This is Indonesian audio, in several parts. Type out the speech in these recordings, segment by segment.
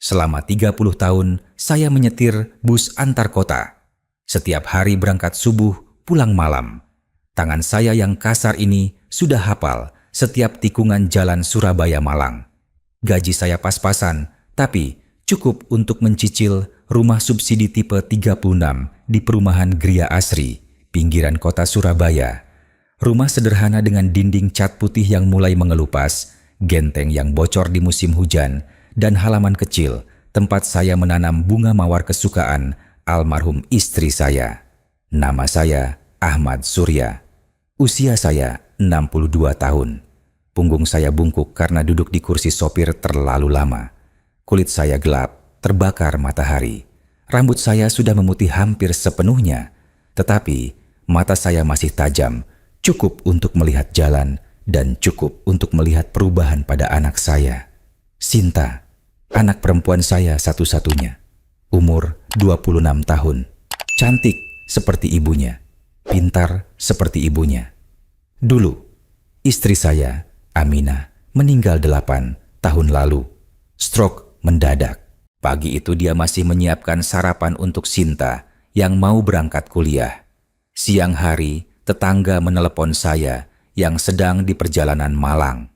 Selama 30 tahun, saya menyetir bus antar kota. Setiap hari berangkat subuh, pulang malam. Tangan saya yang kasar ini sudah hafal setiap tikungan jalan Surabaya-Malang. Gaji saya pas-pasan, tapi cukup untuk mencicil rumah subsidi tipe 36 di perumahan Gria Asri, pinggiran kota Surabaya. Rumah sederhana dengan dinding cat putih yang mulai mengelupas, genteng yang bocor di musim hujan, dan halaman kecil tempat saya menanam bunga mawar kesukaan almarhum istri saya. Nama saya Ahmad Surya. Usia saya 62 tahun. Punggung saya bungkuk karena duduk di kursi sopir terlalu lama. Kulit saya gelap, terbakar matahari. Rambut saya sudah memutih hampir sepenuhnya, tetapi mata saya masih tajam, cukup untuk melihat jalan dan cukup untuk melihat perubahan pada anak saya. Sinta, anak perempuan saya satu-satunya. Umur 26 tahun. Cantik seperti ibunya. Pintar seperti ibunya. Dulu, istri saya, Aminah, meninggal 8 tahun lalu. Stroke mendadak. Pagi itu dia masih menyiapkan sarapan untuk Sinta yang mau berangkat kuliah. Siang hari, tetangga menelepon saya yang sedang di perjalanan Malang.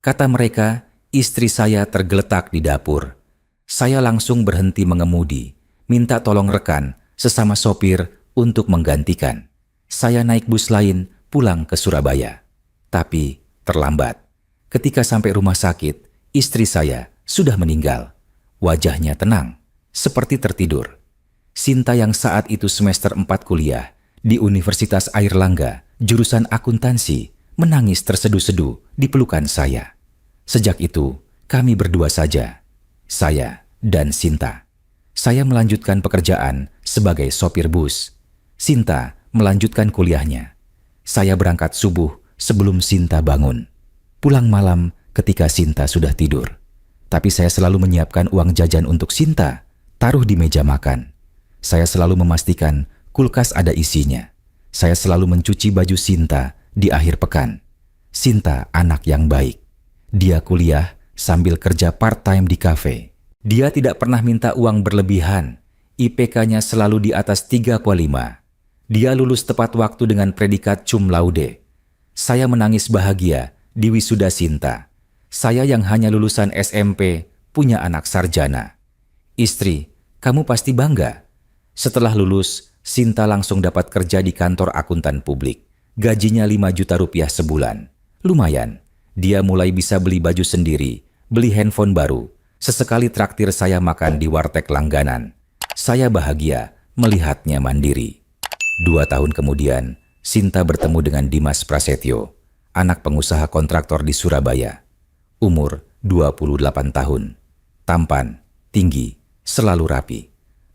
Kata mereka, istri saya tergeletak di dapur. Saya langsung berhenti mengemudi, minta tolong rekan sesama sopir untuk menggantikan. Saya naik bus lain pulang ke Surabaya. Tapi terlambat. Ketika sampai rumah sakit, istri saya sudah meninggal. Wajahnya tenang, seperti tertidur. Sinta yang saat itu semester 4 kuliah di Universitas Airlangga, jurusan akuntansi, menangis terseduh-seduh di pelukan saya. Sejak itu, kami berdua saja, saya dan Sinta. Saya melanjutkan pekerjaan sebagai sopir bus. Sinta melanjutkan kuliahnya. Saya berangkat subuh sebelum Sinta bangun. Pulang malam ketika Sinta sudah tidur. Tapi saya selalu menyiapkan uang jajan untuk Sinta, taruh di meja makan. Saya selalu memastikan kulkas ada isinya. Saya selalu mencuci baju Sinta di akhir pekan. Sinta anak yang baik. Dia kuliah sambil kerja part-time di kafe. Dia tidak pernah minta uang berlebihan. IPK-nya selalu di atas 3,5. Dia lulus tepat waktu dengan predikat cum laude. Saya menangis bahagia di wisuda Sinta. Saya yang hanya lulusan SMP punya anak sarjana. Istri, kamu pasti bangga. Setelah lulus, Sinta langsung dapat kerja di kantor akuntan publik. Gajinya 5 juta rupiah sebulan. Lumayan. Dia mulai bisa beli baju sendiri, beli handphone baru. Sesekali traktir saya makan di warteg langganan. Saya bahagia melihatnya mandiri. 2 tahun kemudian, Sinta bertemu dengan Dimas Prasetyo, anak pengusaha kontraktor di Surabaya. Umur 28 tahun. Tampan, tinggi, selalu rapi.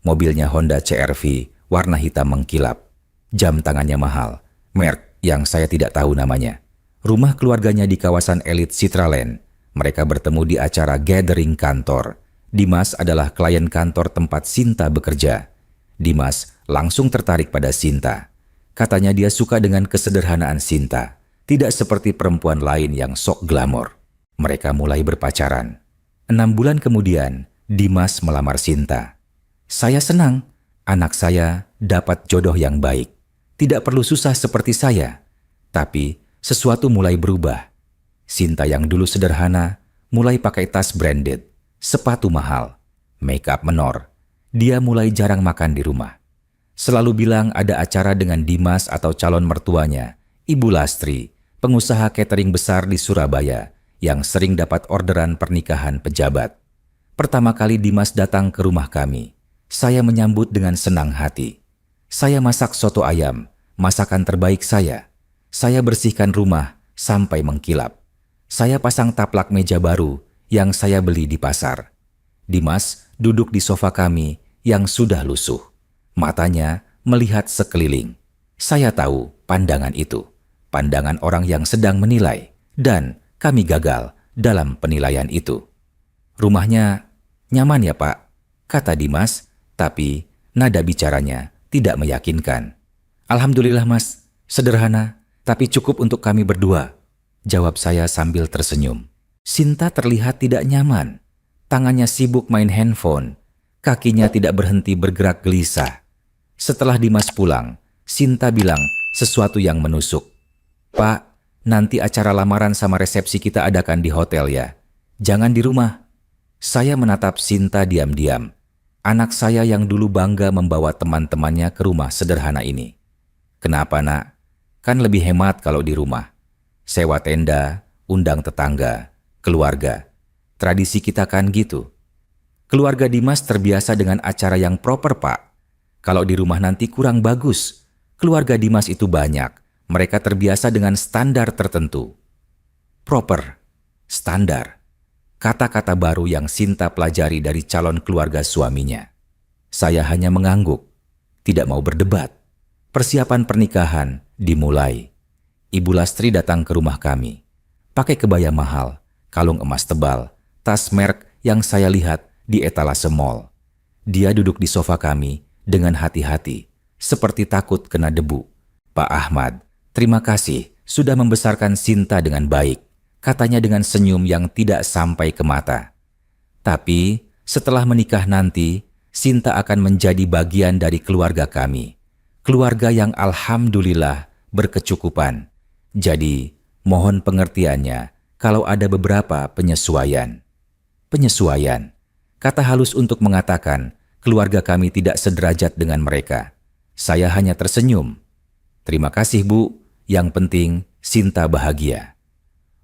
Mobilnya Honda CR-V warna hitam mengkilap. Jam tangannya mahal, merek yang saya tidak tahu namanya. Rumah keluarganya di kawasan elit Citraland. Mereka bertemu di acara gathering kantor. Dimas adalah klien kantor tempat Sinta bekerja. Dimas langsung tertarik pada Sinta. Katanya dia suka dengan kesederhanaan Sinta. Tidak seperti perempuan lain yang sok glamor. Mereka mulai berpacaran. 6 bulan kemudian, Dimas melamar Sinta. Saya senang, anak saya dapat jodoh yang baik. Tidak perlu susah seperti saya. Tapi, sesuatu mulai berubah. Sinta yang dulu sederhana, mulai pakai tas branded, sepatu mahal, make up menor. Dia mulai jarang makan di rumah. Selalu bilang ada acara dengan Dimas atau calon mertuanya, Ibu Lastri, pengusaha catering besar di Surabaya, yang sering dapat orderan pernikahan pejabat. Pertama kali Dimas datang ke rumah kami, saya menyambut dengan senang hati. Saya masak soto ayam, masakan terbaik saya. Saya bersihkan rumah sampai mengkilap. Saya pasang taplak meja baru yang saya beli di pasar. Dimas duduk di sofa kami yang sudah lusuh. Matanya melihat sekeliling. Saya tahu pandangan itu. Pandangan orang yang sedang menilai. Dan kami gagal dalam penilaian itu. Rumahnya nyaman ya Pak, kata Dimas, tapi nada bicaranya tidak meyakinkan. Alhamdulillah Mas, sederhana, tapi cukup untuk kami berdua, jawab saya sambil tersenyum. Sinta terlihat tidak nyaman. Tangannya sibuk main handphone, kakinya tidak berhenti bergerak gelisah. Setelah Dimas pulang, Sinta bilang sesuatu yang menusuk. "Pak, nanti acara lamaran sama resepsi kita adakan di hotel ya. Jangan di rumah." Saya menatap Sinta diam-diam. Anak saya yang dulu bangga membawa teman-temannya ke rumah sederhana ini. "Kenapa, Nak? Kan lebih hemat kalau di rumah. Sewa tenda, undang tetangga, keluarga. Tradisi kita kan gitu." "Keluarga Dimas terbiasa dengan acara yang proper, Pak. Kalau di rumah nanti kurang bagus. Keluarga Dimas itu banyak. Mereka terbiasa dengan standar tertentu." Proper, standar. Kata-kata baru yang Sinta pelajari dari calon keluarga suaminya. Saya hanya mengangguk, tidak mau berdebat. Persiapan pernikahan dimulai. Ibu Lastri datang ke rumah kami. Pakai kebaya mahal, kalung emas tebal, tas merek yang saya lihat di etalase mall. Dia duduk di sofa kami dengan hati-hati, seperti takut kena debu. "Pak Ahmad, terima kasih sudah membesarkan Sinta dengan baik," katanya dengan senyum yang tidak sampai ke mata. "Tapi setelah menikah nanti, Sinta akan menjadi bagian dari keluarga kami. Keluarga yang alhamdulillah berkecukupan. Jadi, mohon pengertiannya kalau ada beberapa penyesuaian." Penyesuaian, kata halus untuk mengatakan keluarga kami tidak sederajat dengan mereka. Saya hanya tersenyum. "Terima kasih, Bu. Yang penting Sinta bahagia."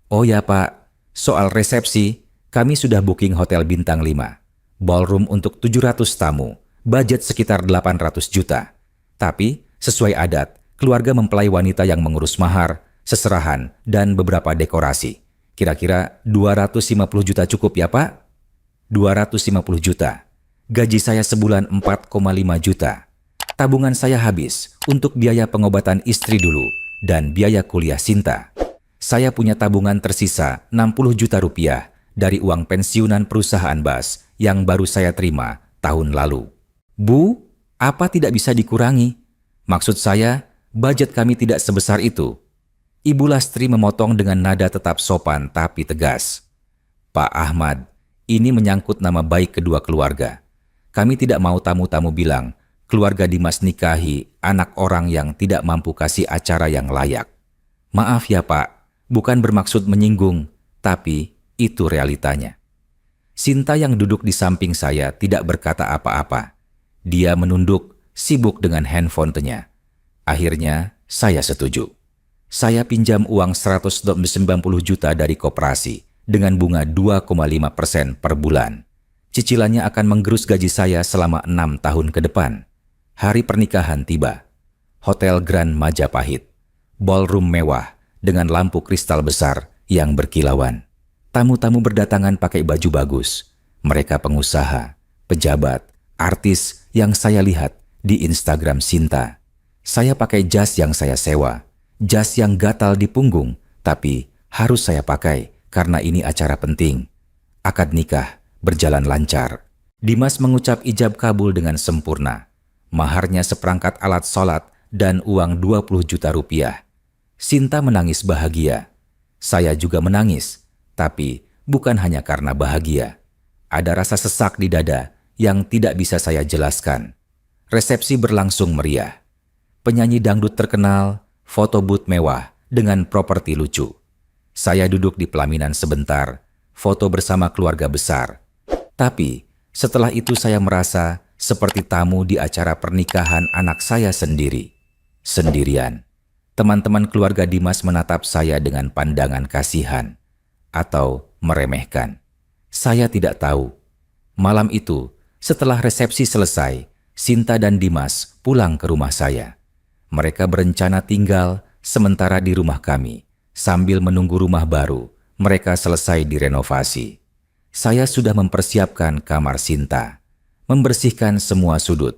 "Oh ya, Pak. Soal resepsi, kami sudah booking hotel bintang 5. Ballroom untuk 700 tamu, budget sekitar 800 juta. Tapi, sesuai adat, keluarga mempelai wanita yang mengurus mahar, seserahan, dan beberapa dekorasi. Kira-kira 250 juta cukup ya, Pak?" 250 juta. Gaji saya sebulan 4,5 juta. Tabungan saya habis untuk biaya pengobatan istri dulu dan biaya kuliah Sinta. Saya punya tabungan tersisa 60 juta rupiah dari uang pensiunan perusahaan bas yang baru saya terima tahun lalu. "Bu, apa tidak bisa dikurangi? Maksud saya, budget kami tidak sebesar itu." Ibu Lastri memotong dengan nada tetap sopan tapi tegas. "Pak Ahmad, ini menyangkut nama baik kedua keluarga. Kami tidak mau tamu-tamu bilang, keluarga Dimas nikahi anak orang yang tidak mampu kasih acara yang layak. Maaf ya Pak, bukan bermaksud menyinggung, tapi itu realitanya." Sinta yang duduk di samping saya tidak berkata apa-apa. Dia menunduk, sibuk dengan handphone-nya. Akhirnya, saya setuju. Saya pinjam uang 190 juta dari koperasi dengan bunga 2,5% per bulan. Cicilannya akan menggerus gaji saya selama 6 tahun ke depan. Hari pernikahan tiba. Hotel Grand Majapahit. Ballroom mewah dengan lampu kristal besar yang berkilauan. Tamu-tamu berdatangan pakai baju bagus. Mereka pengusaha, pejabat, artis yang saya lihat di Instagram Sinta. Saya pakai jas yang saya sewa. Jas yang gatal di punggung, tapi harus saya pakai karena ini acara penting. Akad nikah berjalan lancar. Dimas mengucap ijab kabul dengan sempurna. Maharnya seperangkat alat sholat dan uang 20 juta rupiah. Sinta menangis bahagia. Saya juga menangis, tapi bukan hanya karena bahagia. Ada rasa sesak di dada yang tidak bisa saya jelaskan. Resepsi berlangsung meriah. Penyanyi dangdut terkenal, foto booth mewah dengan properti lucu. Saya duduk di pelaminan sebentar, foto bersama keluarga besar. Tapi setelah itu saya merasa seperti tamu di acara pernikahan anak saya sendiri. Sendirian. Teman-teman keluarga Dimas menatap saya dengan pandangan kasihan atau meremehkan. Saya tidak tahu. Malam itu, setelah resepsi selesai, Sinta dan Dimas pulang ke rumah saya. Mereka berencana tinggal sementara di rumah kami, sambil menunggu rumah baru mereka selesai direnovasi. Saya sudah mempersiapkan kamar Sinta, membersihkan semua sudut,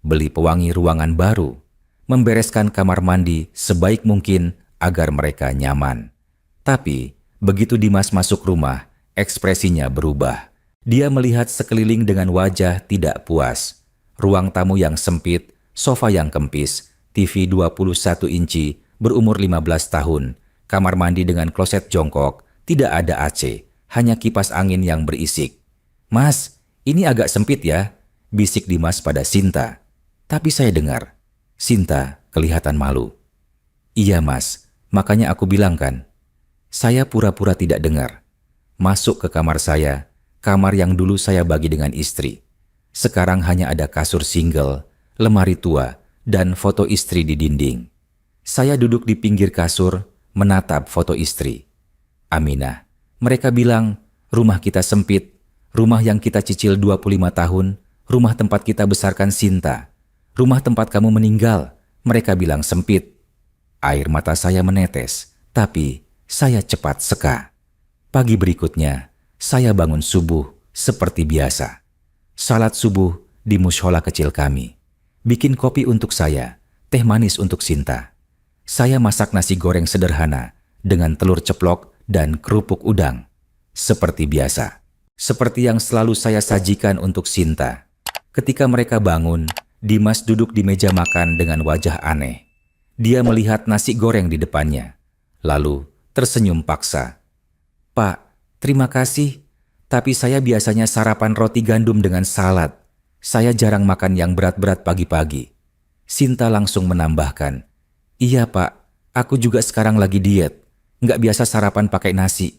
beli pewangi ruangan baru, membereskan kamar mandi sebaik mungkin agar mereka nyaman. Tapi, begitu Dimas masuk rumah, ekspresinya berubah. Dia melihat sekeliling dengan wajah tidak puas. Ruang tamu yang sempit, sofa yang kempis, TV 21 inci, berumur 15 tahun, kamar mandi dengan kloset jongkok, tidak ada AC, hanya kipas angin yang berisik. "Mas, ini agak sempit ya," bisik Dimas pada Sinta. Tapi saya dengar. Sinta kelihatan malu. "Iya mas, makanya aku bilang kan." Saya pura-pura tidak dengar. Masuk ke kamar saya, kamar yang dulu saya bagi dengan istri. Sekarang hanya ada kasur single, lemari tua, dan foto istri di dinding. Saya duduk di pinggir kasur, menatap foto istri. "Aminah, mereka bilang, rumah kita sempit, rumah yang kita cicil 25 tahun, rumah tempat kita besarkan Sinta, rumah tempat kamu meninggal, mereka bilang sempit." Air mata saya menetes, tapi saya cepat seka. Pagi berikutnya, saya bangun subuh seperti biasa. Salat subuh di mushola kecil kami. Bikin kopi untuk saya, teh manis untuk Sinta. Saya masak nasi goreng sederhana dengan telur ceplok dan kerupuk udang. Seperti biasa. Seperti yang selalu saya sajikan untuk Sinta. Ketika mereka bangun, Dimas duduk di meja makan dengan wajah aneh. Dia melihat nasi goreng di depannya. Lalu tersenyum paksa. "Pak, terima kasih. Tapi saya biasanya sarapan roti gandum dengan salad. Saya jarang makan yang berat-berat pagi-pagi." Sinta langsung menambahkan, "Iya pak, aku juga sekarang lagi diet. Nggak biasa sarapan pakai nasi."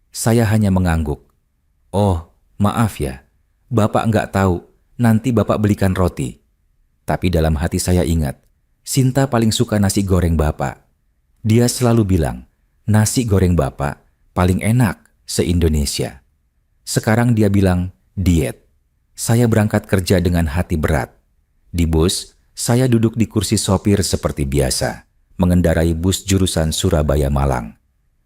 Saya hanya mengangguk. "Oh, maaf ya. Bapak nggak tahu, nanti bapak belikan roti." Tapi dalam hati saya ingat, Sinta paling suka nasi goreng bapak. Dia selalu bilang, nasi goreng bapak paling enak se-Indonesia. Sekarang dia bilang diet. Saya berangkat kerja dengan hati berat. Di bus, saya duduk di kursi sopir seperti biasa, mengendarai bus jurusan Surabaya-Malang.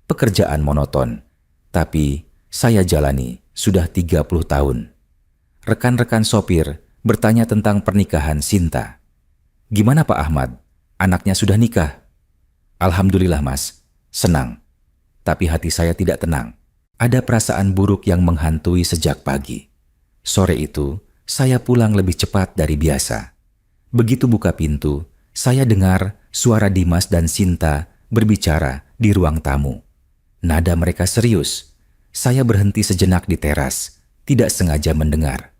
Pekerjaan monoton, tapi saya jalani sudah 30 tahun. Rekan-rekan sopir bertanya tentang pernikahan Sinta. "Gimana Pak Ahmad? Anaknya sudah nikah?" "Alhamdulillah mas, senang." Tapi hati saya tidak tenang. Ada perasaan buruk yang menghantui sejak pagi. Sore itu, saya pulang lebih cepat dari biasa. Begitu buka pintu, saya dengar suara Dimas dan Sinta berbicara di ruang tamu. Nada mereka serius. Saya berhenti sejenak di teras, tidak sengaja mendengar.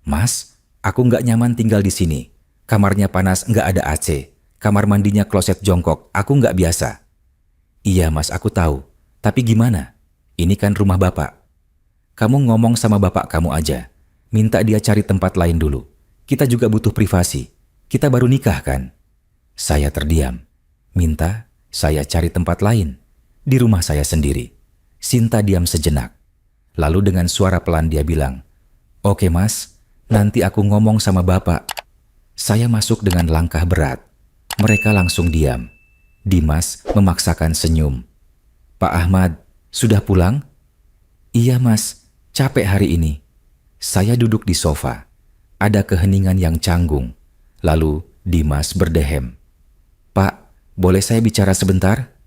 "Mas, aku nggak nyaman tinggal di sini. Kamarnya panas, nggak ada AC. Kamar mandinya kloset jongkok, aku nggak biasa." "Iya mas, aku tahu. Tapi gimana? Ini kan rumah bapak." "Kamu ngomong sama bapak kamu aja. Minta dia cari tempat lain dulu. Kita juga butuh privasi. Kita baru nikah kan?" Saya terdiam. Minta saya cari tempat lain. Di rumah saya sendiri. Sinta diam sejenak. Lalu dengan suara pelan dia bilang, "Oke mas, nanti aku ngomong sama bapak." Saya masuk dengan langkah berat. Mereka langsung diam. Dimas memaksakan senyum. "Pak Ahmad, sudah pulang?" "Iya mas, capek hari ini." Saya duduk di sofa. Ada keheningan yang canggung. Lalu Dimas berdehem. "Pak, boleh saya bicara sebentar?"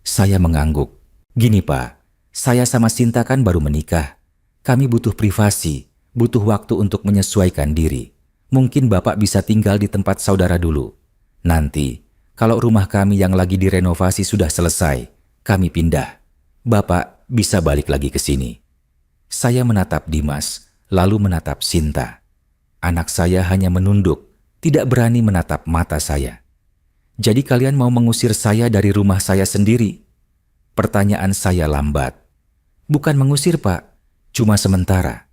Saya mengangguk. "Gini pak, saya sama Sinta kan baru menikah. Kami butuh privasi, butuh waktu untuk menyesuaikan diri. Mungkin bapak bisa tinggal di tempat saudara dulu. Nanti, kalau rumah kami yang lagi direnovasi sudah selesai, kami pindah. Bapak bisa balik lagi ke sini." Saya menatap Dimas, lalu menatap Sinta. Anak saya hanya menunduk, tidak berani menatap mata saya. "Jadi kalian mau mengusir saya dari rumah saya sendiri?" Pertanyaan saya lambat. "Bukan mengusir pak, cuma sementara.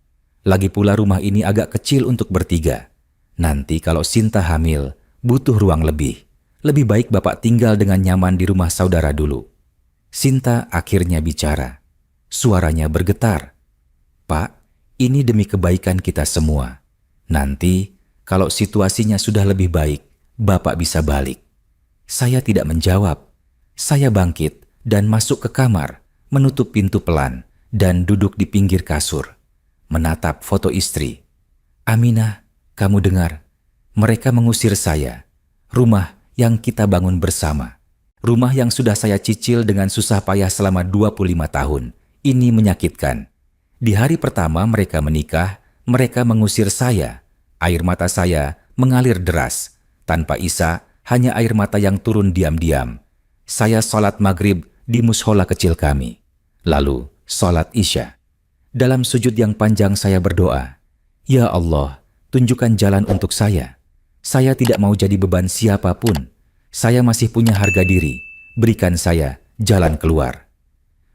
Lagi pula rumah ini agak kecil untuk bertiga. Nanti kalau Sinta hamil, butuh ruang lebih. Lebih baik bapak tinggal dengan nyaman di rumah saudara dulu." Sinta akhirnya bicara. Suaranya bergetar. "Pak, ini demi kebaikan kita semua. Nanti, kalau situasinya sudah lebih baik, bapak bisa balik." Saya tidak menjawab. Saya bangkit dan masuk ke kamar, menutup pintu pelan, dan duduk di pinggir kasur. Menatap foto istri. "Aminah, kamu dengar? Mereka mengusir saya. Rumah yang kita bangun bersama. Rumah yang sudah saya cicil dengan susah payah selama 25 tahun. Ini menyakitkan. Di hari pertama mereka menikah, mereka mengusir saya. Air mata saya mengalir deras. Tanpa isa, hanya air mata yang turun diam-diam. Saya sholat maghrib di mushola kecil kami. Lalu sholat isya. Dalam sujud yang panjang saya berdoa, "Ya Allah, tunjukkan jalan untuk saya. Saya tidak mau jadi beban siapapun. Saya masih punya harga diri. Berikan saya jalan keluar."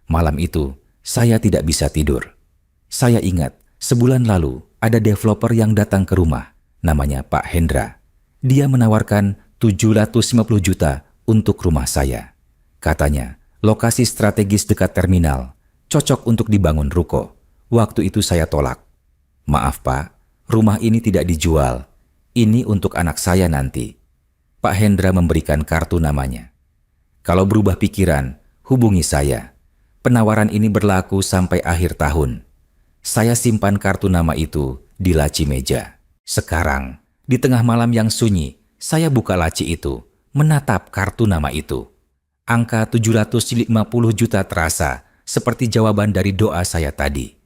Malam itu, saya tidak bisa tidur. Saya ingat, sebulan lalu ada developer yang datang ke rumah, namanya Pak Hendra. Dia menawarkan 750 juta untuk rumah saya. Katanya, lokasi strategis dekat terminal, cocok untuk dibangun ruko. Waktu itu saya tolak. "Maaf Pak, rumah ini tidak dijual. Ini untuk anak saya nanti." Pak Hendra memberikan kartu namanya. "Kalau berubah pikiran, hubungi saya. Penawaran ini berlaku sampai akhir tahun." Saya simpan kartu nama itu di laci meja. Sekarang, di tengah malam yang sunyi, saya buka laci itu, menatap kartu nama itu. Angka 750 juta terasa seperti jawaban dari doa saya tadi.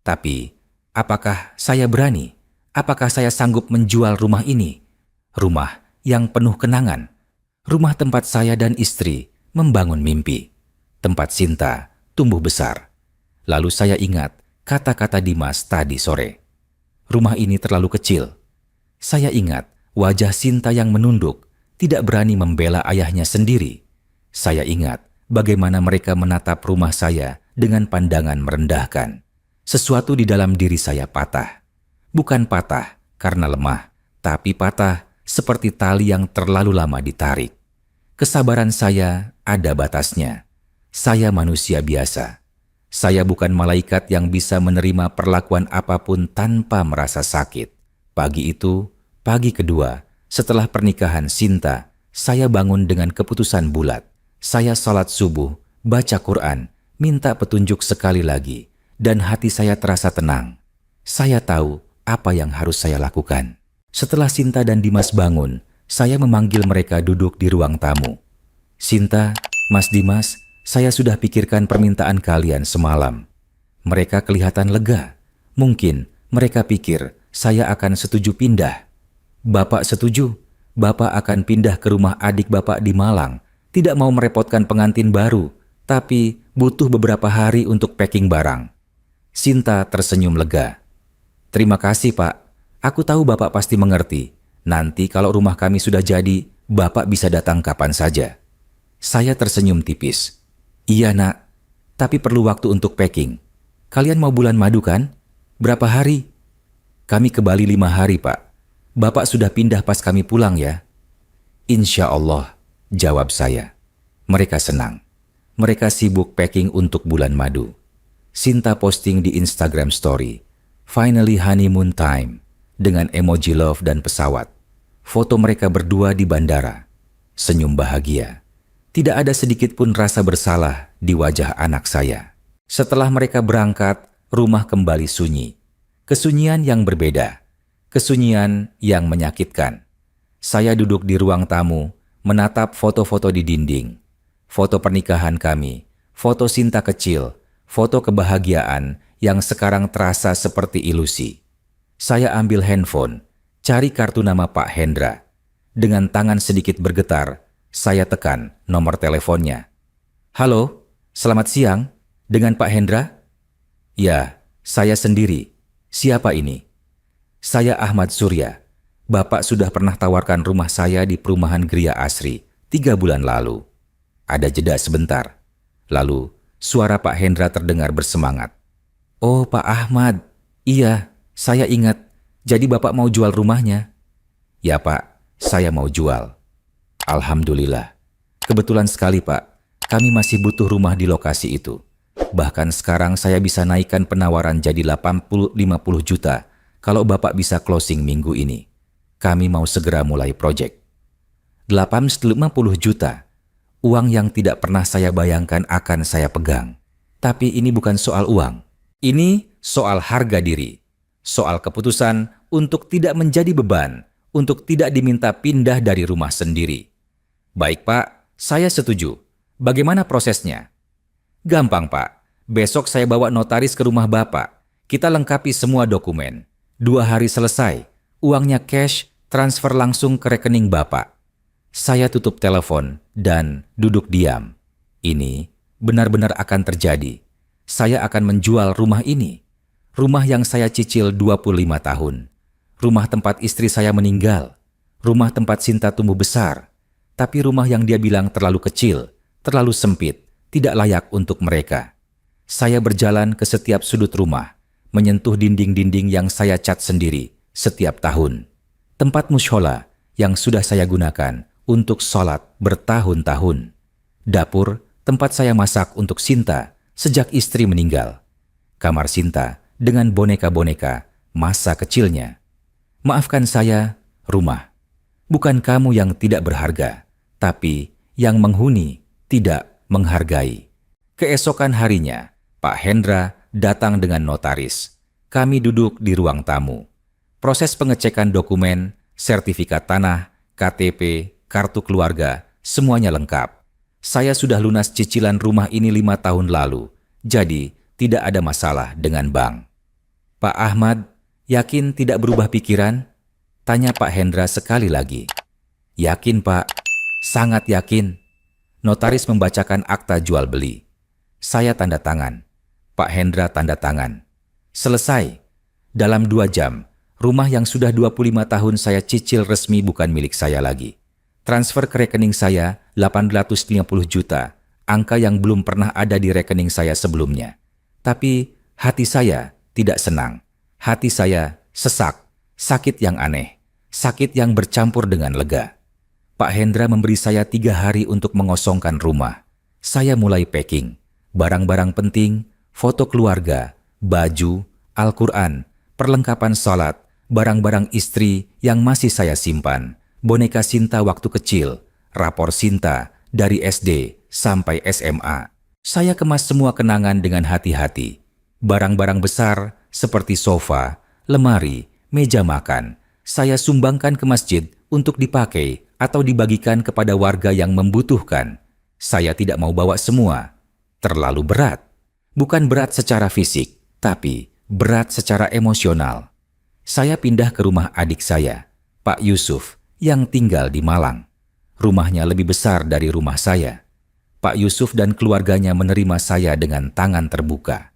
Tapi, apakah saya berani? Apakah saya sanggup menjual rumah ini? Rumah yang penuh kenangan. Rumah tempat saya dan istri membangun mimpi. Tempat Sinta tumbuh besar. Lalu saya ingat kata-kata Dimas tadi sore. Rumah ini terlalu kecil. Saya ingat wajah Sinta yang menunduk, tidak berani membela ayahnya sendiri. Saya ingat bagaimana mereka menatap rumah saya dengan pandangan merendahkan. Sesuatu di dalam diri saya patah. Bukan patah karena lemah, tapi patah seperti tali yang terlalu lama ditarik. Kesabaran saya ada batasnya. Saya manusia biasa. Saya bukan malaikat yang bisa menerima perlakuan apapun tanpa merasa sakit. Pagi itu, pagi kedua, setelah pernikahan Sinta, saya bangun dengan keputusan bulat. Saya salat subuh, baca Quran, minta petunjuk sekali lagi, dan hati saya terasa tenang. Saya tahu apa yang harus saya lakukan. Setelah Sinta dan Dimas bangun, saya memanggil mereka duduk di ruang tamu. "Sinta, Mas Dimas, saya sudah pikirkan permintaan kalian semalam." Mereka kelihatan lega. Mungkin mereka pikir saya akan setuju pindah. "Bapak setuju? Bapak akan pindah ke rumah adik Bapak di Malang. Tidak mau merepotkan pengantin baru, tapi butuh beberapa hari untuk packing barang." Sinta tersenyum lega. "Terima kasih Pak. Aku tahu Bapak pasti mengerti. Nanti kalau rumah kami sudah jadi, Bapak bisa datang kapan saja." Saya tersenyum tipis. "Iya nak, tapi perlu waktu untuk packing. Kalian mau bulan madu kan? Berapa hari?" "Kami ke Bali 5 hari Pak. Bapak sudah pindah pas kami pulang ya." "Insya Allah," jawab saya. Mereka senang. Mereka sibuk packing untuk bulan madu. Sinta posting di Instagram Story, "Finally honeymoon time," dengan emoji love dan pesawat. Foto mereka berdua di bandara. Senyum bahagia. Tidak ada sedikit pun rasa bersalah di wajah anak saya. Setelah mereka berangkat, rumah kembali sunyi. Kesunyian yang berbeda. Kesunyian yang menyakitkan. Saya duduk di ruang tamu, menatap foto-foto di dinding. Foto pernikahan kami, foto Sinta kecil, foto kebahagiaan yang sekarang terasa seperti ilusi. Saya ambil handphone, cari kartu nama Pak Hendra. Dengan tangan sedikit bergetar, saya tekan nomor teleponnya. "Halo, selamat siang. Dengan Pak Hendra?" "Ya, saya sendiri. Siapa ini?" "Saya Ahmad Surya. Bapak sudah pernah tawarkan rumah saya di perumahan Gria Asri 3 bulan lalu." Ada jeda sebentar. Lalu, suara Pak Hendra terdengar bersemangat. "Oh, Pak Ahmad. Iya, saya ingat. Jadi Bapak mau jual rumahnya?" "Ya Pak, saya mau jual." "Alhamdulillah. Kebetulan sekali Pak, kami masih butuh rumah di lokasi itu. Bahkan sekarang saya bisa naikkan penawaran jadi 80-50 juta kalau Bapak bisa closing minggu ini. Kami mau segera mulai proyek." 850 juta. Uang yang tidak pernah saya bayangkan akan saya pegang. Tapi ini bukan soal uang. Ini soal harga diri. Soal keputusan untuk tidak menjadi beban, untuk tidak diminta pindah dari rumah sendiri. "Baik Pak, saya setuju. Bagaimana prosesnya?" "Gampang Pak. Besok saya bawa notaris ke rumah Bapak. Kita lengkapi semua dokumen. 2 hari selesai. Uangnya cash, transfer langsung ke rekening Bapak." Saya tutup telepon dan duduk diam. Ini benar-benar akan terjadi. Saya akan menjual rumah ini. Rumah yang saya cicil 25 tahun. Rumah tempat istri saya meninggal. Rumah tempat Sinta tumbuh besar. Tapi rumah yang dia bilang terlalu kecil, terlalu sempit, tidak layak untuk mereka. Saya berjalan ke setiap sudut rumah, menyentuh dinding-dinding yang saya cat sendiri setiap tahun. Tempat mushola yang sudah saya gunakan untuk sholat bertahun-tahun. Dapur tempat saya masak untuk Sinta sejak istri meninggal. Kamar Sinta dengan boneka-boneka masa kecilnya. Maafkan saya, rumah. Bukan kamu yang tidak berharga, tapi yang menghuni tidak menghargai. Keesokan harinya, Pak Hendra datang dengan notaris. Kami duduk di ruang tamu. Proses pengecekan dokumen, sertifikat tanah, KTP, kartu keluarga, semuanya lengkap. Saya sudah lunas cicilan rumah ini 5 tahun lalu, jadi tidak ada masalah dengan bank. Pak Ahmad, yakin tidak berubah pikiran? Tanya Pak Hendra sekali lagi. Yakin, Pak. Sangat yakin. Notaris membacakan akta jual beli. Saya tanda tangan. Pak Hendra tanda tangan. Selesai. Dalam 2 jam, rumah yang sudah 25 tahun saya cicil resmi bukan milik saya lagi. Transfer ke rekening saya 850 juta, angka yang belum pernah ada di rekening saya sebelumnya. Tapi hati saya tidak senang. Hati saya sesak, sakit yang aneh, sakit yang bercampur dengan lega. Pak Hendra memberi saya 3 hari untuk mengosongkan rumah. Saya mulai packing, barang-barang penting, foto keluarga, baju, Al-Quran, perlengkapan salat, barang-barang istri yang masih saya simpan, boneka Sinta waktu kecil, rapor Sinta dari SD sampai SMA. Saya kemas semua kenangan dengan hati-hati. Barang-barang besar seperti sofa, lemari, meja makan, saya sumbangkan ke masjid untuk dipakai atau dibagikan kepada warga yang membutuhkan. Saya tidak mau bawa semua. Terlalu berat. Bukan berat secara fisik, tapi berat secara emosional. Saya pindah ke rumah adik saya, Pak Yusuf, yang tinggal di Malang. Rumahnya lebih besar dari rumah saya. Pak Yusuf dan keluarganya menerima saya dengan tangan terbuka.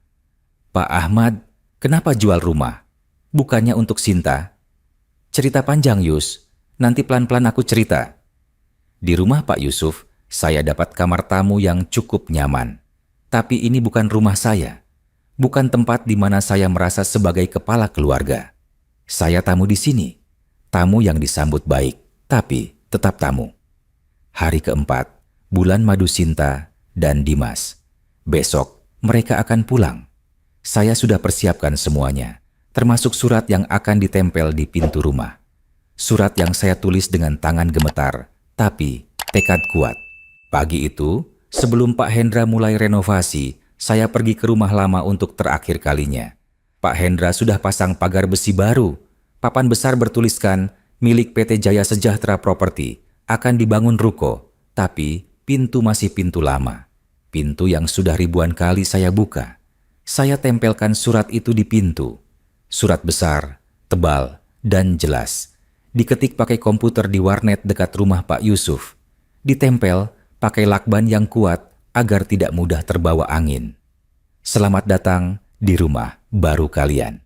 Pak Ahmad, kenapa jual rumah? Bukannya untuk Sinta? Cerita panjang, Yus. Nanti pelan-pelan aku cerita. Di rumah Pak Yusuf, saya dapat kamar tamu yang cukup nyaman. Tapi ini bukan rumah saya. Bukan tempat di mana saya merasa sebagai kepala keluarga. Saya tamu di sini. Tamu yang disambut baik, tapi tetap tamu. Hari keempat, bulan madu Sinta dan Dimas. Besok, mereka akan pulang. Saya sudah persiapkan semuanya, termasuk surat yang akan ditempel di pintu rumah. Surat yang saya tulis dengan tangan gemetar, tapi tekad kuat. Pagi itu, sebelum Pak Hendra mulai renovasi, saya pergi ke rumah lama untuk terakhir kalinya. Pak Hendra sudah pasang pagar besi baru. Papan besar bertuliskan, milik PT Jaya Sejahtera Properti, akan dibangun ruko, tapi pintu masih pintu lama. Pintu yang sudah ribuan kali saya buka. Saya tempelkan surat itu di pintu. Surat besar, tebal, dan jelas. Diketik pakai komputer di warnet dekat rumah Pak Yusuf. Ditempel pakai lakban yang kuat agar tidak mudah terbawa angin. Selamat datang di rumah baru kalian.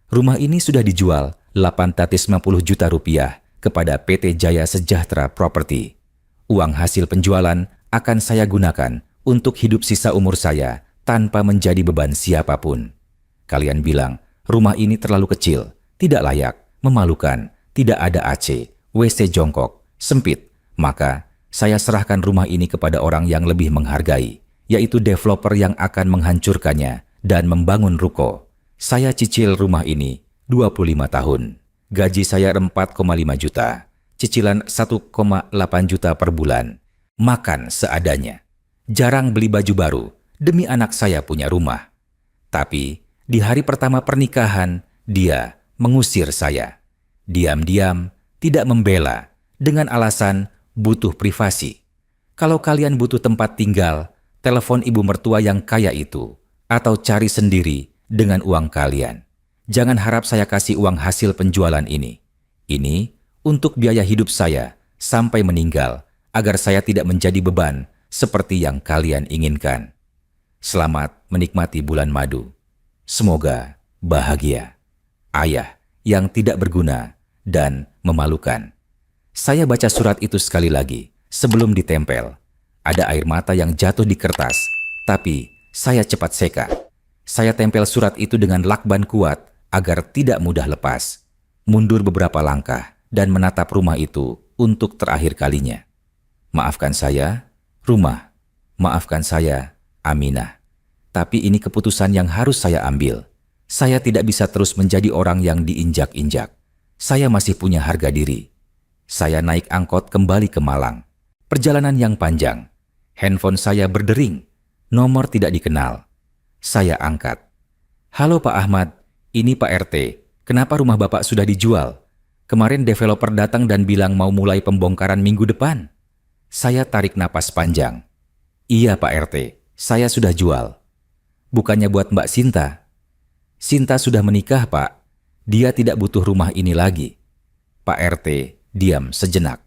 Rumah ini sudah dijual 850 juta rupiah kepada PT Jaya Sejahtera Properti. Uang hasil penjualan akan saya gunakan untuk hidup sisa umur saya tanpa menjadi beban siapapun. Kalian bilang, rumah ini terlalu kecil, tidak layak, memalukan, tidak ada AC, WC jongkok, sempit. Maka, saya serahkan rumah ini kepada orang yang lebih menghargai, yaitu developer yang akan menghancurkannya dan membangun ruko. Saya cicil rumah ini 25 tahun. Gaji saya 4,5 juta. Cicilan 1,8 juta per bulan. Makan seadanya. Jarang beli baju baru. Demi anak saya punya rumah. Tapi di hari pertama pernikahan, dia mengusir saya. Diam-diam, tidak membela, dengan alasan butuh privasi. Kalau kalian butuh tempat tinggal, telepon ibu mertua yang kaya itu, atau cari sendiri dengan uang kalian. Jangan harap saya kasih uang hasil penjualan ini. Ini untuk biaya hidup saya sampai meninggal, agar saya tidak menjadi beban seperti yang kalian inginkan. Selamat menikmati bulan madu. Semoga bahagia, ayah yang tidak berguna, dan memalukan. Saya baca surat itu sekali lagi sebelum ditempel. Ada air mata yang jatuh di kertas, tapi saya cepat seka. Saya tempel surat itu dengan lakban kuat agar tidak mudah lepas. Mundur beberapa langkah dan menatap rumah itu untuk terakhir kalinya. Maafkan saya, rumah. Maafkan saya, Aminah. Tapi ini keputusan yang harus saya ambil. Saya tidak bisa terus menjadi orang yang diinjak-injak. Saya masih punya harga diri. Saya naik angkot kembali ke Malang. Perjalanan yang panjang. Handphone saya berdering. Nomor tidak dikenal. Saya angkat. Halo Pak Ahmad, ini Pak RT. Kenapa rumah Bapak sudah dijual? Kemarin developer datang dan bilang mau mulai pembongkaran minggu depan. Saya tarik napas panjang. Iya Pak RT, saya sudah jual. Bukannya buat Mbak Sinta? Sinta sudah menikah Pak. Dia tidak butuh rumah ini lagi. Pak RT diam sejenak.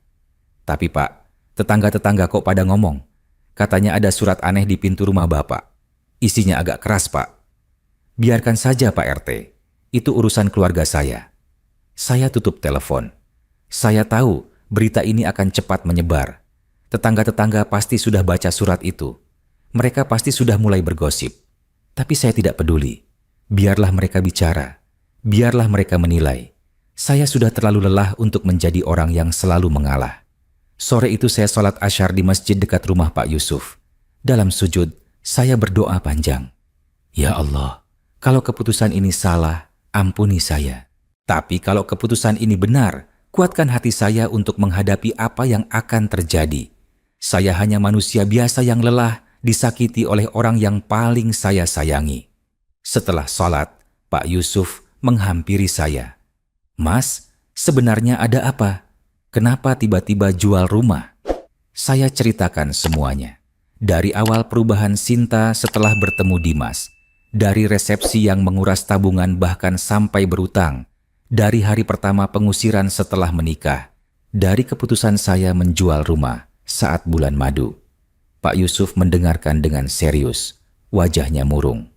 Tapi Pak, tetangga-tetangga kok pada ngomong. Katanya ada surat aneh di pintu rumah Bapak. Isinya agak keras Pak. Biarkan saja Pak RT. Itu urusan keluarga saya. Saya tutup telepon. Saya tahu berita ini akan cepat menyebar. Tetangga-tetangga pasti sudah baca surat itu. Mereka pasti sudah mulai bergosip. Tapi saya tidak peduli. Biarlah mereka bicara. Biarlah mereka menilai. Saya sudah terlalu lelah untuk menjadi orang yang selalu mengalah. Sore itu saya sholat asyar di masjid dekat rumah Pak Yusuf. Dalam sujud, saya berdoa panjang. Ya Allah, kalau keputusan ini salah, ampuni saya. Tapi kalau keputusan ini benar, kuatkan hati saya untuk menghadapi apa yang akan terjadi. Saya hanya manusia biasa yang lelah, disakiti oleh orang yang paling saya sayangi. Setelah sholat, Pak Yusuf menghampiri saya. Mas, sebenarnya ada apa? Kenapa tiba-tiba jual rumah? Saya ceritakan semuanya. Dari awal perubahan Sinta setelah bertemu Dimas. Dari resepsi yang menguras tabungan bahkan sampai berutang. Dari hari pertama pengusiran setelah menikah. Dari keputusan saya menjual rumah saat bulan madu. Pak Yusuf mendengarkan dengan serius. Wajahnya murung.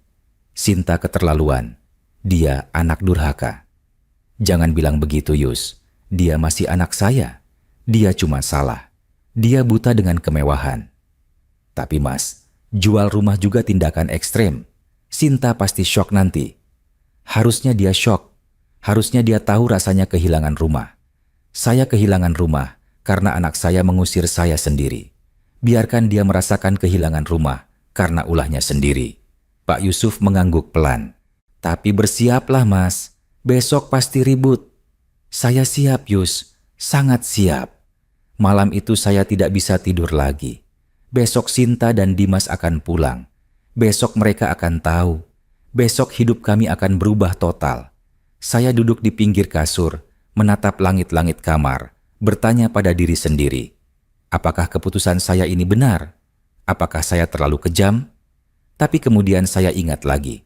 Sinta keterlaluan. Dia anak durhaka. Jangan bilang begitu Yus. Dia masih anak saya. Dia cuma salah. Dia buta dengan kemewahan. Tapi Mas, jual rumah juga tindakan ekstrem. Sinta pasti syok nanti. Harusnya dia syok. Harusnya dia tahu rasanya kehilangan rumah. Saya kehilangan rumah karena anak saya mengusir saya sendiri. Biarkan dia merasakan kehilangan rumah karena ulahnya sendiri. Pak Yusuf mengangguk pelan. Tapi bersiaplah Mas. Besok pasti ribut. Saya siap Yus, sangat siap. Malam itu saya tidak bisa tidur lagi. Besok Sinta dan Dimas akan pulang. Besok mereka akan tahu. Besok hidup kami akan berubah total. Saya duduk di pinggir kasur, menatap langit-langit kamar, bertanya pada diri sendiri. Apakah keputusan saya ini benar? Apakah saya terlalu kejam? Tapi kemudian saya ingat lagi.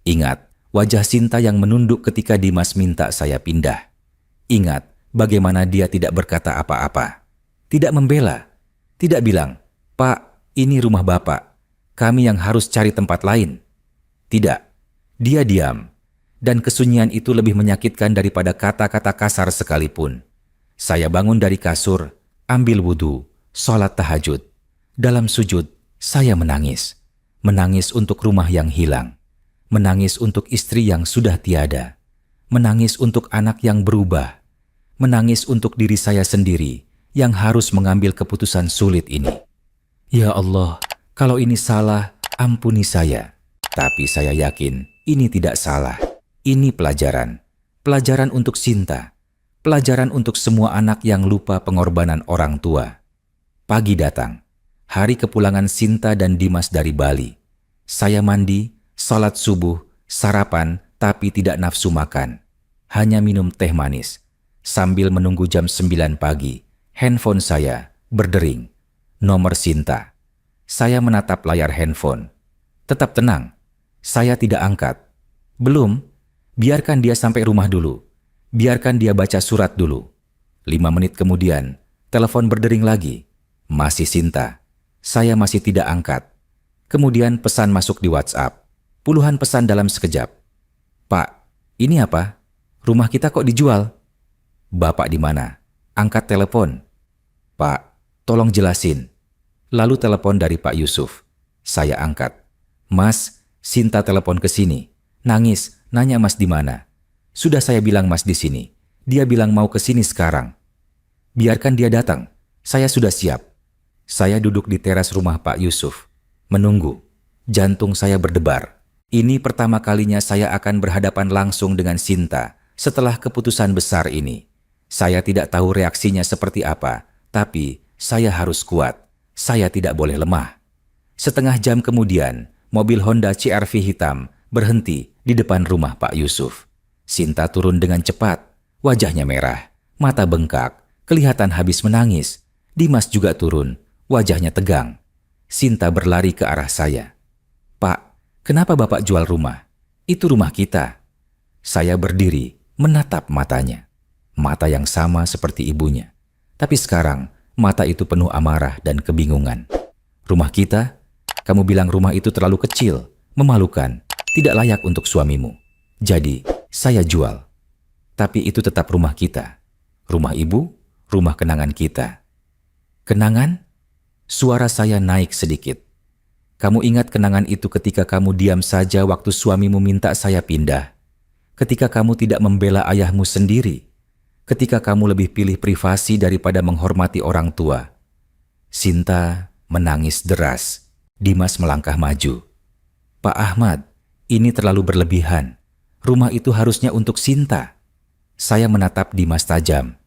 Ingat wajah Sinta yang menunduk ketika Dimas minta saya pindah. Ingat bagaimana dia tidak berkata apa-apa. Tidak membela. Tidak bilang, Pak, ini rumah Bapak. Kami yang harus cari tempat lain. Tidak. Dia diam. Dan kesunyian itu lebih menyakitkan daripada kata-kata kasar sekalipun. Saya bangun dari kasur, ambil wudhu, sholat tahajud. Dalam sujud, saya menangis. Menangis untuk rumah yang hilang. Menangis untuk istri yang sudah tiada. Menangis untuk anak yang berubah. Menangis untuk diri saya sendiri yang harus mengambil keputusan sulit ini. Ya Allah, kalau ini salah, ampuni saya. Tapi saya yakin ini tidak salah. Ini pelajaran. Pelajaran untuk Sinta. Pelajaran untuk semua anak yang lupa pengorbanan orang tua. Pagi datang. Hari kepulangan Sinta dan Dimas dari Bali. Saya mandi, salat subuh, sarapan, tapi tidak nafsu makan. Hanya minum teh manis. Sambil menunggu jam 9 pagi, handphone saya berdering. Nomor Sinta. Saya menatap layar handphone. Tetap tenang. Saya tidak angkat. Belum. Biarkan dia sampai rumah dulu. Biarkan dia baca surat dulu. 5 menit kemudian, telepon berdering lagi. Masih Sinta. Saya masih tidak angkat. Kemudian pesan masuk di WhatsApp. Puluhan pesan dalam sekejap. "Pak, ini apa? Rumah kita kok dijual?" "Bapak di mana? Angkat telepon." "Pak, tolong jelasin." Lalu telepon dari Pak Yusuf. Saya angkat. "Mas, Sinta telepon ke sini. Nangis, nanya Mas di mana." "Sudah saya bilang Mas di sini. Dia bilang mau ke sini sekarang." "Biarkan dia datang. Saya sudah siap." Saya duduk di teras rumah Pak Yusuf. Menunggu. Jantung saya berdebar. Ini pertama kalinya saya akan berhadapan langsung dengan Sinta setelah keputusan besar ini. Saya tidak tahu reaksinya seperti apa, tapi saya harus kuat. Saya tidak boleh lemah. Setengah jam kemudian, mobil Honda CR-V hitam berhenti di depan rumah Pak Yusuf. Sinta turun dengan cepat, wajahnya merah, mata bengkak, kelihatan habis menangis. Dimas juga turun, wajahnya tegang. Sinta berlari ke arah saya. "Pak, kenapa Bapak jual rumah? Itu rumah kita." Saya berdiri, menatap matanya. Mata yang sama seperti ibunya. Tapi sekarang, mata itu penuh amarah dan kebingungan. "Rumah kita? Kamu bilang rumah itu terlalu kecil, memalukan, tidak layak untuk suamimu. Jadi, saya jual. Tapi itu tetap rumah kita. Rumah ibu, rumah kenangan kita." "Kenangan?" Suara saya naik sedikit. "Kamu ingat kenangan itu ketika kamu diam saja waktu suamimu minta saya pindah? Ketika kamu tidak membela ayahmu sendiri? Ketika kamu lebih pilih privasi daripada menghormati orang tua?" Sinta menangis deras. Dimas melangkah maju. "Pak Ahmad, ini terlalu berlebihan. Rumah itu harusnya untuk Sinta." Saya menatap Dimas tajam.